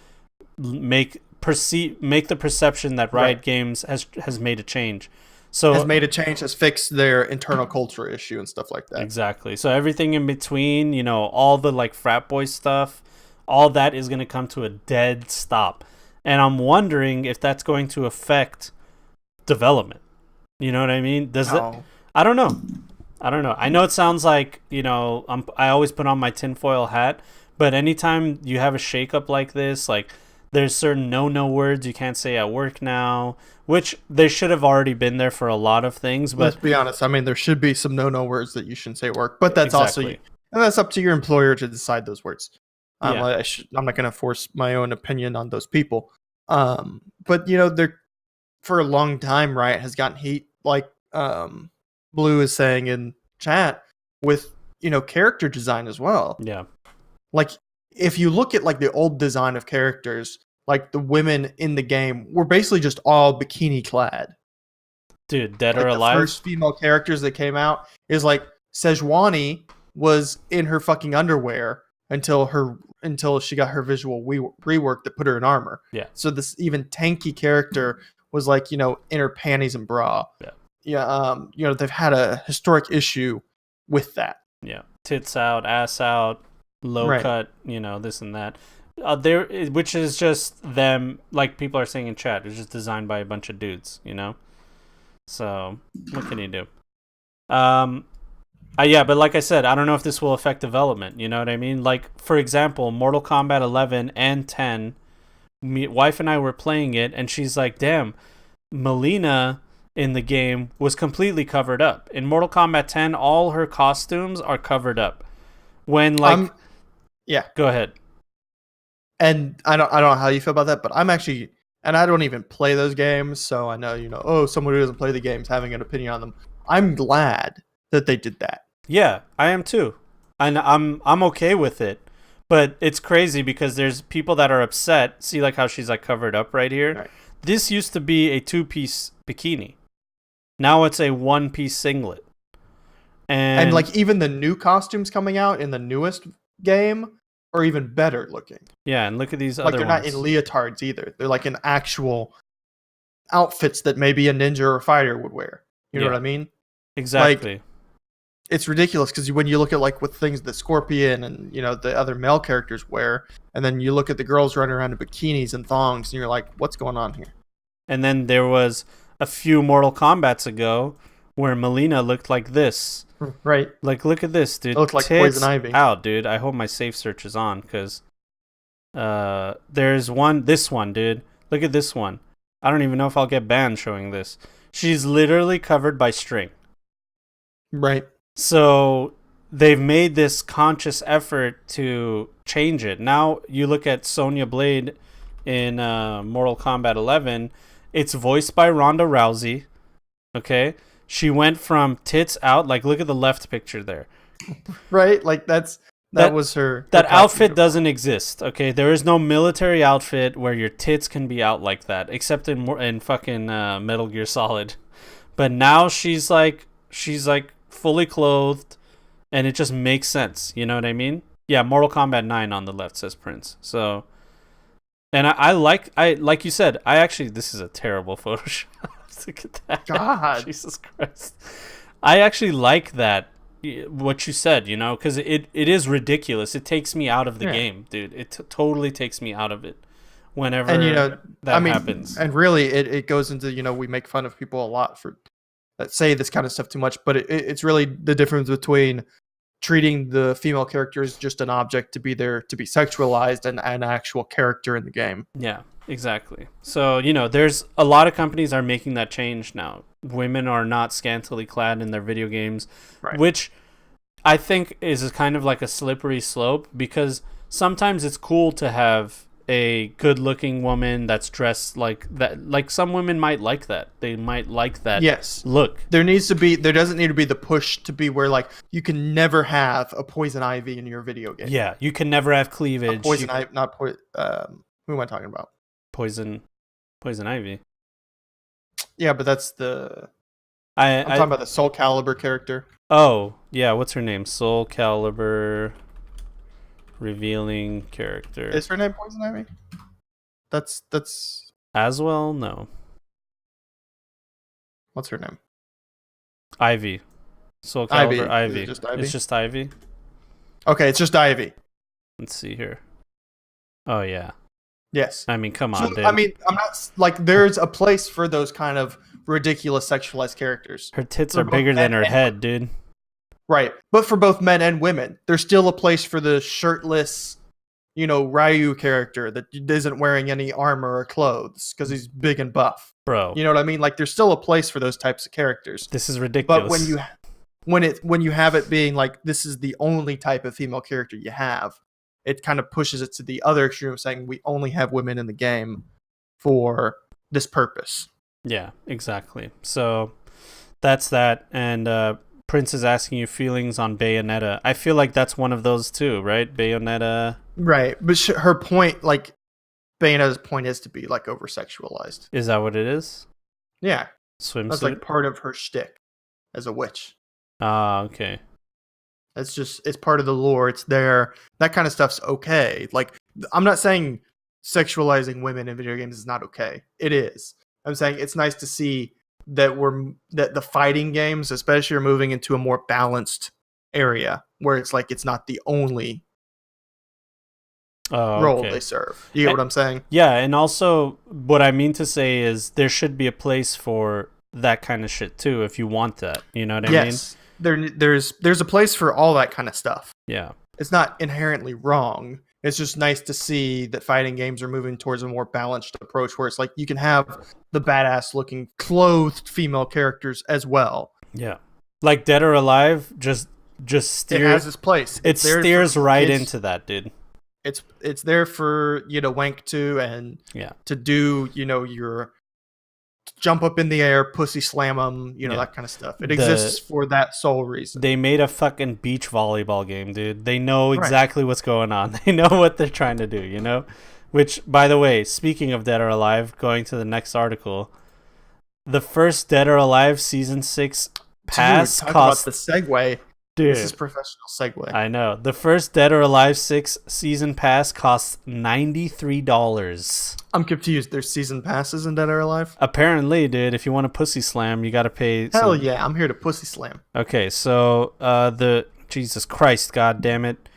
make the perception that Riot Games has made a change. So has made a change, has fixed their internal culture issue and stuff like that. Exactly. So everything in between, all the like frat boy stuff, all that is going to come to a dead stop. And I'm wondering if that's going to affect development. You know what I mean? I don't know. I know it sounds like, I always put on my tinfoil hat, but anytime you have a shakeup like this, like there's certain no words you can't say at work now, which they should have already been there for a lot of things. But let's be honest. I mean, there should be some no words that you shouldn't say at work, but that's also, and that's up to your employer to decide those words. I'm not going to force my own opinion on those people. But they're, for a long time, Riot has gotten heat, like Blue is saying in chat, with character design as well. Yeah. Like, if you look at like the old design of characters, like the women in the game were basically just all bikini clad. Dude, Dead like or Alive? The first female characters that came out is like Sejuani was in her fucking underwear until she got her visual rework that put her in armor. Yeah. So this even tanky character was like, in her panties and bra. Yeah. Yeah. They've had a historic issue with that. Yeah. Tits out, ass out, low cut, this and that. which is just them, like people are saying in chat. It's just designed by a bunch of dudes, you know. So what can you do? Yeah, but like I said, I don't know if this will affect development. You know what I mean? Like for example, Mortal Kombat 11 and 10. Wife and I were playing it, and she's like, "Damn, Melina in the game was completely covered up. In Mortal Kombat 10, all her costumes are covered up. When like, yeah, go ahead." And I don't know how you feel about that, but I'm actually, and I don't even play those games, so I know, oh, someone who doesn't play the games having an opinion on them. I'm glad that they did that. Yeah, I am too, and I'm okay with it. But it's crazy because there's people that are upset. See, like how she's like covered up right here. Right. This used to be a 2-piece bikini. Now it's a 1-piece singlet. And like even the new costumes coming out in the newest game are even better looking. Yeah, and look at these like other they're ones. not in leotards either. They're like in actual outfits that maybe a ninja or a fighter would wear. You know what I mean? Exactly. Like, it's ridiculous because when you look at like with things that Scorpion and the other male characters wear, and then you look at the girls running around in bikinis and thongs, and you're like, what's going on here? And then there was a few Mortal Kombats ago where Melina looked like this. Right. Like, look at this, dude. It looks like Tits Poison Ivy. out, dude. I hope my safe search is on, because there's this one, dude. Look at this one. I don't even know if I'll get banned showing this. She's literally covered by string. Right. So they've made this conscious effort to change it. Now you look at Sonya Blade in Mortal Kombat 11. It's voiced by Ronda Rousey. Okay? She went from tits out. Like, look at the left picture there. Right? Like, that was her. That outfit doesn't exist. Okay? There is no military outfit where your tits can be out like that, except in fucking Metal Gear Solid. But now she's like fully clothed, and it just makes sense. You know what I mean? Yeah, Mortal Kombat 9 on the left, says Prince. So, and I like you said, this is a terrible Photoshop. Look at that. God. Jesus Christ. I actually like that, what you said, because it is ridiculous. It takes me out of the game, dude. It totally takes me out of it whenever happens. And really, it goes into, we make fun of people a lot for that say this kind of stuff too much, but it's really the difference between treating the female character as just an object to be there to be sexualized and an actual character in the game. Yeah, exactly. So, there's a lot of companies are making that change now. Women are not scantily clad in their video games, right. Which I think is kind of like a slippery slope, because sometimes it's cool to have a good-looking woman that's dressed like that. Like, some women might like that. They might like that. Yes. Look. There doesn't need to be the push to be where, like, you can never have a Poison Ivy in your video game. Yeah, you can never have cleavage. Poison Ivy, not Poison. Who am I talking about? Poison Ivy. Yeah, but that's the. I'm talking about the Soul Calibur character. Oh, yeah. What's her name? Soul Calibur. Revealing character. Is her name Poison Ivy? That's as well. No. What's her name? Ivy. Soul Calibur Ivy. Is it just Ivy? It's just Ivy. Okay, it's just Ivy. Let's see here. Oh yeah. Yes. I mean, come on, dude. I mean, I'm not like there's a place for those kind of ridiculous sexualized characters. Her tits are bigger than her head, dude. Right. But for both men and women, there's still a place for the shirtless, Ryu character that isn't wearing any armor or clothes because he's big and buff. Bro. You know what I mean? Like, there's still a place for those types of characters. This is ridiculous. But when you have it being like this is the only type of female character you have, it kind of pushes it to the other extreme of saying we only have women in the game for this purpose. Yeah, exactly. So that's that. And Prince is asking you feelings on Bayonetta. I feel like that's one of those too, right? Bayonetta. Right. But her point, like, Bayonetta's point is to be, like, over-sexualized. Is that what it is? Yeah. Swimsuit? That's, like, part of her shtick as a witch. Ah, okay. It's part of the lore. It's there. That kind of stuff's okay. Like, I'm not saying sexualizing women in video games is not okay. It is. I'm saying it's nice to see that the fighting games especially are moving into a more balanced area where it's like it's not the only role okay. they serve. You get what I'm saying? Yeah, and also what I mean to say is there should be a place for that kind of shit too if you want that. You know what I mean? Yes. There's a place for all that kind of stuff. Yeah. It's not inherently wrong. It's just nice to see that fighting games are moving towards a more balanced approach where it's like you can have the badass looking clothed female characters as well. Yeah. Like Dead or Alive just It steers has its place. it there steers for right kids. into that, dude. It's there for you to wank to and Yeah. to do, your jump up in the air, pussy slam them, Yeah. that kind of stuff. It exists for that sole reason. They made a fucking beach volleyball game, dude. They know Right. exactly what's going on. They know what they're trying to do, you know? Which, by the way, speaking of Dead or Alive, going to the next article, the first Dead or Alive Season 6 pass Dude, talk cost... about the segue. Dude, This is professional segue. I know. The first Dead or Alive 6 Season Pass costs $93. I'm confused. There's season passes in Dead or Alive? Apparently, dude, if you want a pussy slam, you gotta pay... Hell yeah, I'm here to pussy slam. Okay, so Jesus Christ, god damn it.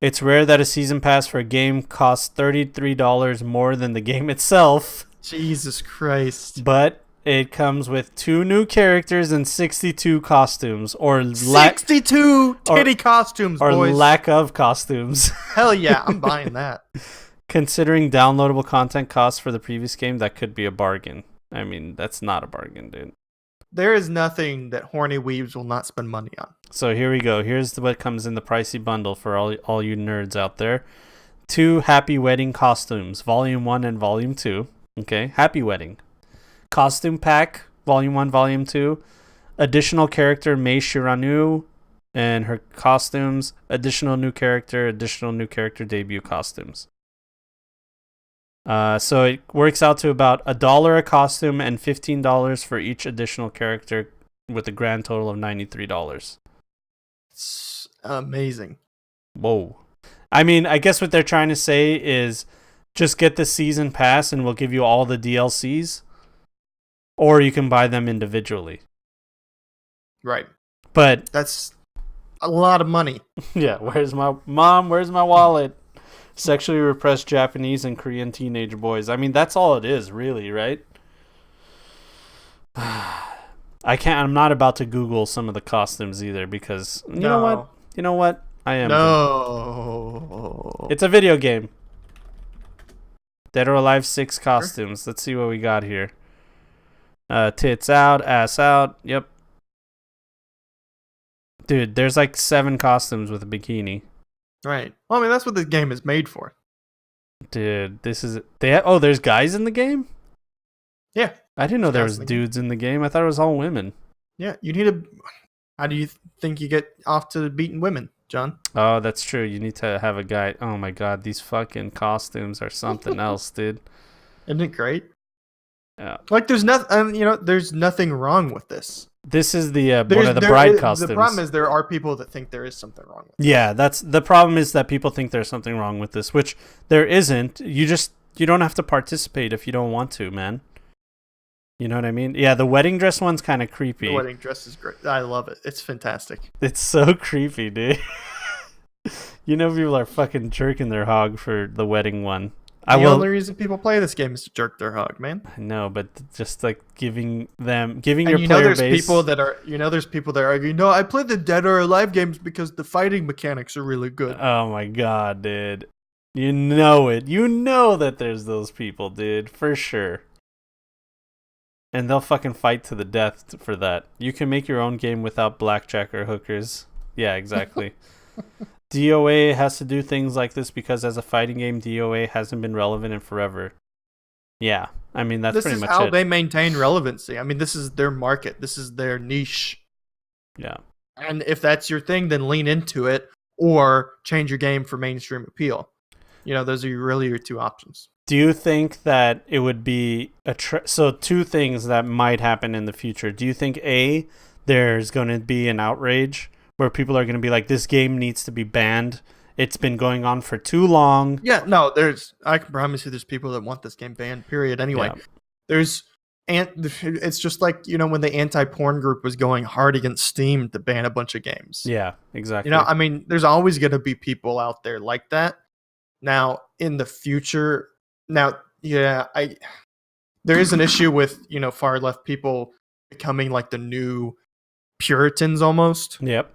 It's rare that a season pass for a game costs $33 more than the game itself, Jesus Christ. but it comes with 2 new characters and 62 costumes, or 62 titty costumes, or boys. lack of costumes. Hell yeah, I'm buying that. Considering downloadable content costs for the previous game, that could be a bargain. I mean, that's not a bargain, dude. There is nothing that horny weebs will not spend money on. So here we go. Here's what comes in the pricey bundle for all you nerds out there. 2 Happy Wedding costumes, Volume 1 and Volume 2. Okay, Happy Wedding. Costume Pack, Volume 1, Volume 2. Additional character Mei Shiranu and her costumes. Additional new character debut costumes. So it works out to about $1 a costume and $15 for each additional character, with a grand total of $93. It's amazing. Whoa. I mean, I guess what they're trying to say is just get the season pass and we'll give you all the DLCs, or you can buy them individually. Right. But That's a lot of money. yeah, where's my wallet? Sexually repressed Japanese and Korean teenage boys. I mean, that's all it is, really, right? I'm not about to Google some of the costumes either, because you know what? I am. No. It's a video game. Dead or Alive 6 costumes. Let's see what we got here. Tits out, ass out. Yep. Dude, there's like 7 costumes with a bikini. Right. Well, I mean, that's what this game is made for. Dude, there's guys in the game? Yeah. I didn't know there guys was in the game. dudes in the game. I thought it was all women. Yeah. You need a. How do you think you get off to beating women, John? Oh, that's true. You need to have a guy. Oh my god, these fucking costumes are something else, dude. Isn't it great? Yeah. Like, there's nothing. There's nothing wrong with this. This is the one of the bride costumes. The problem is there are people that think there is something wrong with it. Yeah, that's the problem, is that people think there's something wrong with this, which there isn't. You don't have to participate if you don't want to, man. You know what I mean? Yeah, the wedding dress one's kind of creepy. The wedding dress is great. I love it. It's fantastic. It's so creepy, dude. People are fucking jerking their hog for the wedding one. The only reason people play this game is to jerk their hog, man. I know, but just like giving your And player there's base. people that argue, no, I play the Dead or Alive games because the fighting mechanics are really good. Oh my god, dude. You know it. You know that there's those people, dude, for sure. And they'll fucking fight to the death for that. You can make your own game without blackjack or hookers. Yeah, exactly. DOA has to do things like this because as a fighting game, DOA hasn't been relevant in forever. Yeah, I mean, that's pretty much it. This is how they maintain relevancy. I mean, this is their market. This is their niche. Yeah. And if that's your thing, then lean into it or change your game for mainstream appeal. Those are really your 2 options. Do you think that it would be so 2 things that might happen in the future? Do you think A, there's going to be an outrage where people are going to be like, this game needs to be banned? It's been going on for too long. Yeah, no, I can promise you there's people that want this game banned, period. Anyway, Yeah. It's just like, when the anti-porn group was going hard against Steam to ban a bunch of games. Yeah, exactly. I mean, there's always going to be people out there like that. Now, in the future, now, yeah, there is an issue with, far left people becoming like the new Puritans almost, Yep.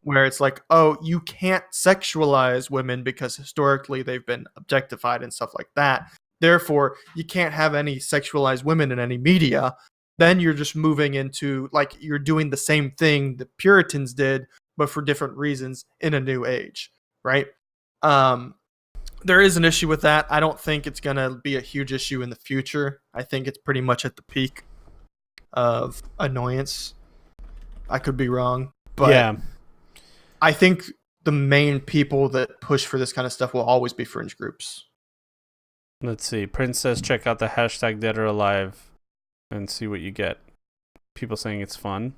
where it's like, oh, you can't sexualize women because historically they've been objectified and stuff like that. Therefore, you can't have any sexualized women in any media. Then you're just moving into like you're doing the same thing the Puritans did, but for different reasons in a new age, right? There is an issue with that. I don't think it's going to be a huge issue in the future. I think it's pretty much at the peak of annoyance. I could be wrong, but yeah. I think the main people that push for this kind of stuff will always be fringe groups. Let's see. Prince says check out the hashtag Dead or Alive and see what you get. People saying it's fun.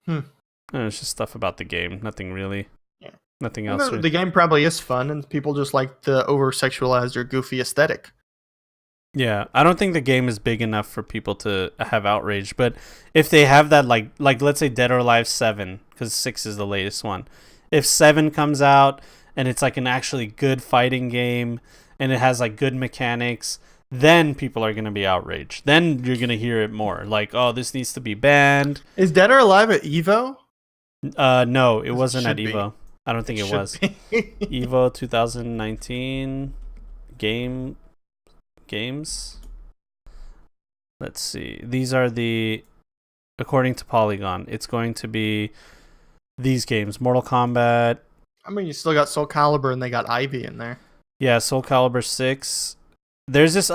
It's just stuff about the game. Nothing really. Yeah. Nothing else. The game probably is fun, and people just like the over-sexualized or goofy aesthetic. Yeah, I don't think the game is big enough for people to have outrage. But if they have that, like let's say Dead or Alive 7, because 6 is the latest one. If 7 comes out and it's like an actually good fighting game and it has like good mechanics, then people are going to be outraged. Then you're going to hear it more. Like, oh, this needs to be banned. Is Dead or Alive at EVO? No, it wasn't at should be. EVO. I don't think it was. Should be. EVO 2019 games. Let's see. These are according to Polygon, it's going to be these games. Mortal Kombat. I mean, you still got Soul Calibur and they got Ivy in there. Yeah, Soul Calibur 6. There's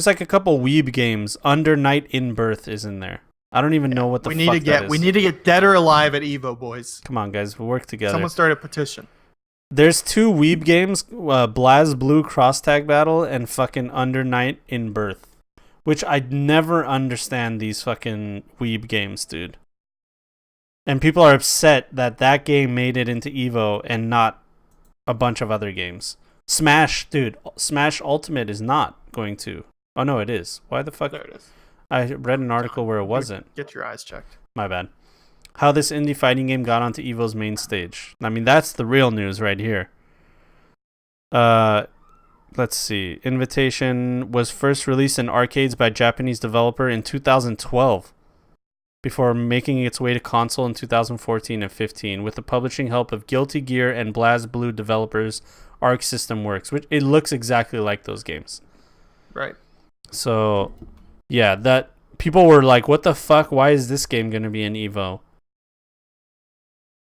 like a couple weeb games. Under Night in Birth is in there. I don't even know what the fuck that is. We need to get Dead or Alive at EVO, boys. Come on, guys. We'll work together. Someone start a petition. There's 2 weeb games, Blaz Blue Cross Tag Battle and fucking Under Night in Birth, which I never understand these fucking weeb games, dude. And people are upset that game made it into EVO and not a bunch of other games. Smash Ultimate is not going to. Oh no, it is. Why the fuck? There it is. I read an article where it wasn't. Get your eyes checked. My bad. How this indie fighting game got onto EVO's main stage. I mean, that's the real news right here. Let's see. Invitation was first released in arcades by Japanese developer in 2012, before making its way to console in 2014 and 15, with the publishing help of Guilty Gear and BlazBlue developers Arc System Works, which it looks exactly like those games. Right. So, yeah, that people were like, "What the fuck? Why is this game going to be in EVO?"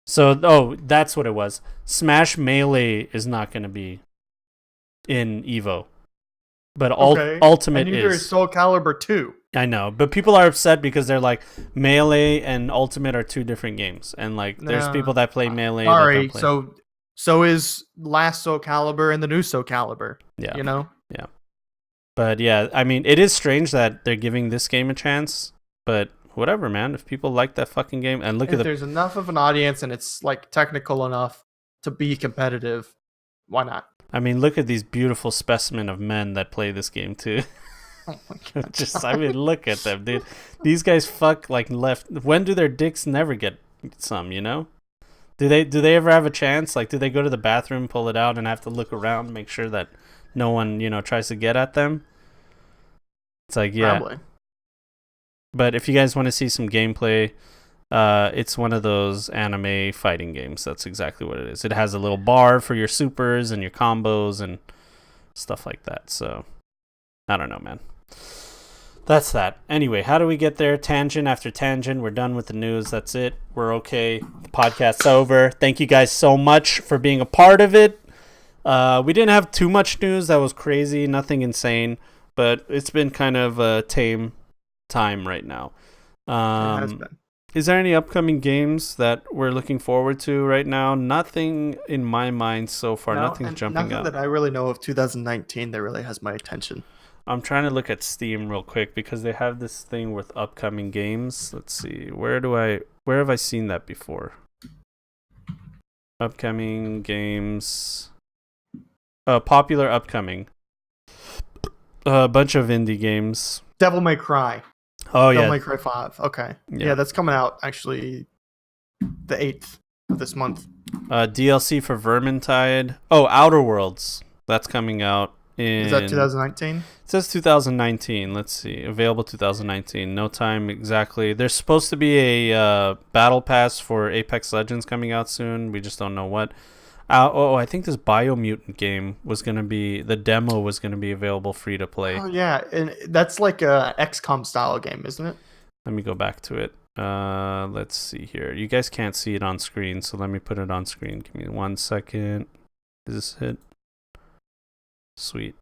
So, that's what it was. Smash Melee is not going to be in EVO, but Ultimate and neither is Soul Calibur 2. I know, but people are upset because they're like, Melee and Ultimate are 2 different games, and like, there's people that play Melee. Sorry, so is last Soul Calibur and the new Soul Calibur. Yeah, Yeah. But yeah, I mean, it is strange that they're giving this game a chance, but whatever, man. If people like that fucking game, and if there's enough of an audience and it's like technical enough to be competitive, why not? I mean, look at these beautiful specimen of men that play this game too. Oh my God. I mean, look at them, dude. These guys fuck like left. When do their dicks never get some? You know? Do they ever have a chance? Like, do they go to the bathroom, pull it out, and have to look around, make sure that no one tries to get at them? It's like, yeah. Probably. But if you guys want to see some gameplay, it's one of those anime fighting games. That's exactly what it is. It has a little bar for your supers and your combos and stuff like that. So, I don't know, man. That's that. Anyway, how do we get there? Tangent after tangent. We're done with the news. That's it. We're okay. The podcast's over. Thank you guys so much for being a part of it. We didn't have too much news that was crazy. Nothing insane. But it's been kind of a tame time right now. It has been. Is there any upcoming games that we're looking forward to right now? Nothing in my mind so far. Nothing's jumping nothing out. that I really know of 2019 that really has my attention. I'm trying to look at Steam real quick because they have this thing with upcoming games. Let's see. Where have I seen that before? Upcoming games. Popular upcoming. A bunch of indie games. Devil May Cry. Oh, yeah. Devil May Cry 5. Okay. Yeah, that's coming out actually the 8th. of this month. DLC for Vermintide. Oh, Outer Worlds. That's coming out in... Is that 2019? It says 2019. Let's see. Available 2019. No time exactly. There's supposed to be a battle pass for Apex Legends coming out soon. We just don't know what. I think this Biomutant game was going to be... The demo was going to be available free to play. Oh, yeah. And that's like a XCOM style game, isn't it? Let me go back to it. Let's see here. You guys can't see it on screen, so let me put it on screen. Give me 1 second. Is this it? Sweet.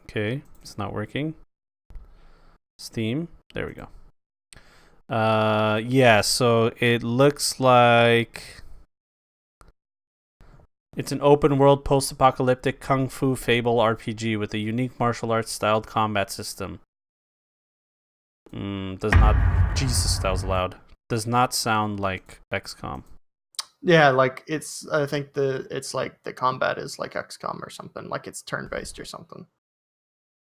Okay, it's not working. Steam. There we go. Yeah, so it looks like it's an open world post-apocalyptic kung fu fable RPG with a unique martial arts styled combat system. Does not... Jesus, that was loud. Does not sound like XCOM. Yeah, like it's... I think it's like the combat is like XCOM or something. Like it's turn-based or something.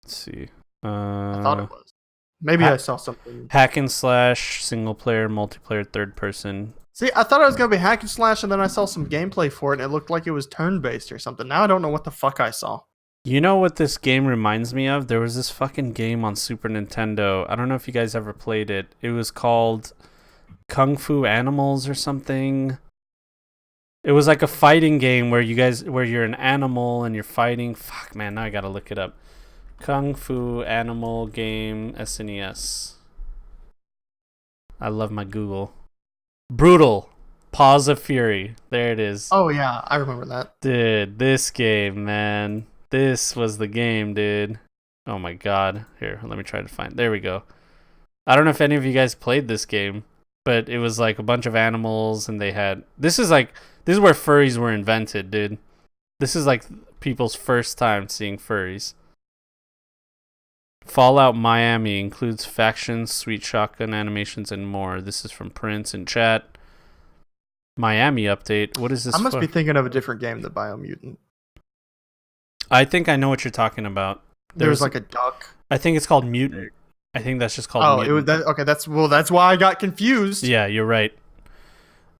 Let's see. I thought it was. Maybe I saw something. Hack and slash, single player, multiplayer, third person. See, I thought it was going to be hack and slash, and then I saw some gameplay for it, and it looked like it was turn-based or something. Now I don't know what the fuck I saw. You know what this game reminds me of? There was this fucking game on Super Nintendo. I don't know if you guys ever played it. It was called Kung Fu Animals or something. It was like a fighting game where you're an animal and you're fighting. Fuck, man, now I gotta look it up. Kung Fu Animal Game SNES. I love my Google. Brutal. Paws of Fury. There it is. Oh, yeah, I remember that. Dude, this game, man. This was the game, dude. Oh my god. Here, let me try to find. There we go. I don't know if any of you guys played this game, but it was like a bunch of animals and they had... This is where furries were invented, dude. This is like people's first time seeing furries. Fallout Miami includes factions, sweet shotgun animations, and more. This is from Prince in chat. Miami update. What is this? I must be thinking of a different game than Biomutant. I think I know what you're talking about. There was like a duck. I think it's called Mutant. I think that's just called Mutant. It was that. Okay, that's why I got confused. Yeah, you're right.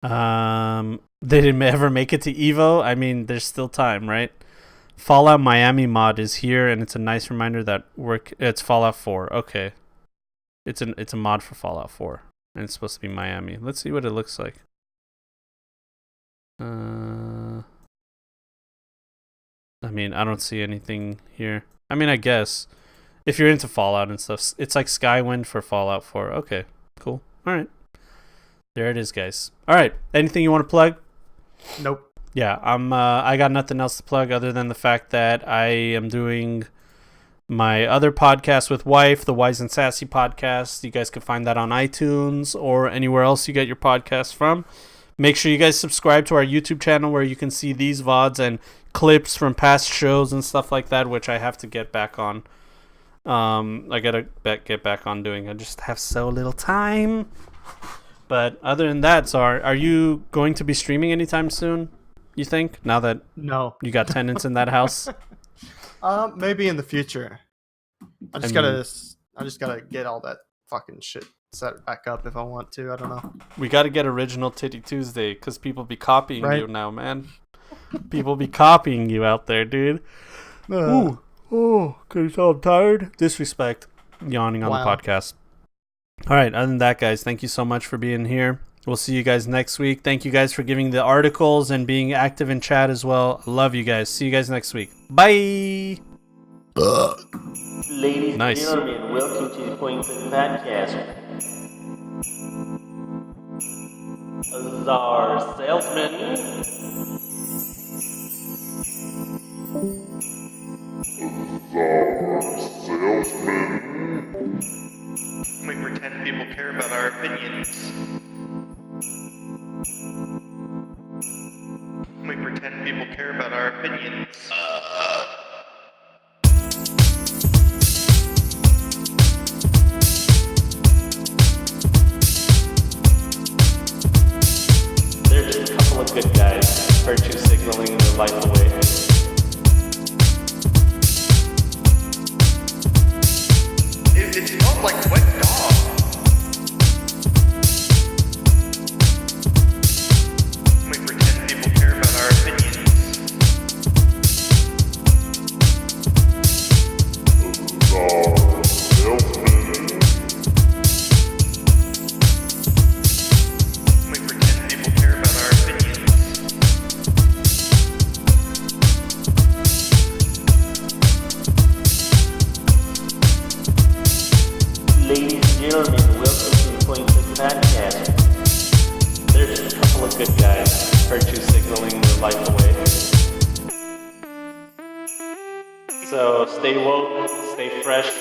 They didn't ever make it to Evo. I mean, there's still time, right? Fallout Miami mod is here, and it's a nice reminder that it's Fallout 4. Okay, it's a mod for Fallout 4, and it's supposed to be Miami. Let's see what it looks like. I mean, I don't see anything here. I mean, I guess if you're into Fallout and stuff, it's like Skywind for Fallout 4. Okay, cool. All right, there it is, guys. All right, anything you want to plug? Nope. Yeah, I got nothing else to plug other than the fact that I am doing my other podcast with wife, the Wise and Sassy podcast. You guys can find that on iTunes or anywhere else you get your podcasts from. Make sure you guys subscribe to our YouTube channel where you can see these VODs and clips from past shows and stuff like that, which I have to get back on. I gotta get back on doing. I just have so little time. But other than that, so are you going to be streaming anytime soon? You think, now that No. you got tenants in that house? Maybe in the future. I just gotta get all that fucking shit set back up if I want to. I don't know. We got to get Original Titty Tuesday because people be copying Right. you now, man. People be copying you out there, dude. Ooh, can you tell I'm tired? Disrespect. Yawning on the Wow. podcast. All right, other than that, guys, thank you so much for being here. We'll see you guys next week. Thank you guys for giving the articles and being active in chat as well. I love you guys. See you guys next week. Bye. Ladies Nice. and gentlemen, welcome to the Point Click Podcast. Azar Salesman. We pretend people care about our opinions. We pretend people care about our opinions. They're just a couple of good guys, virtue signaling their life away. It smells like wet dog. gentlemen, welcome to the Point Click Podcast. There's just a couple of good guys virtue signaling their life away. So stay woke, stay fresh,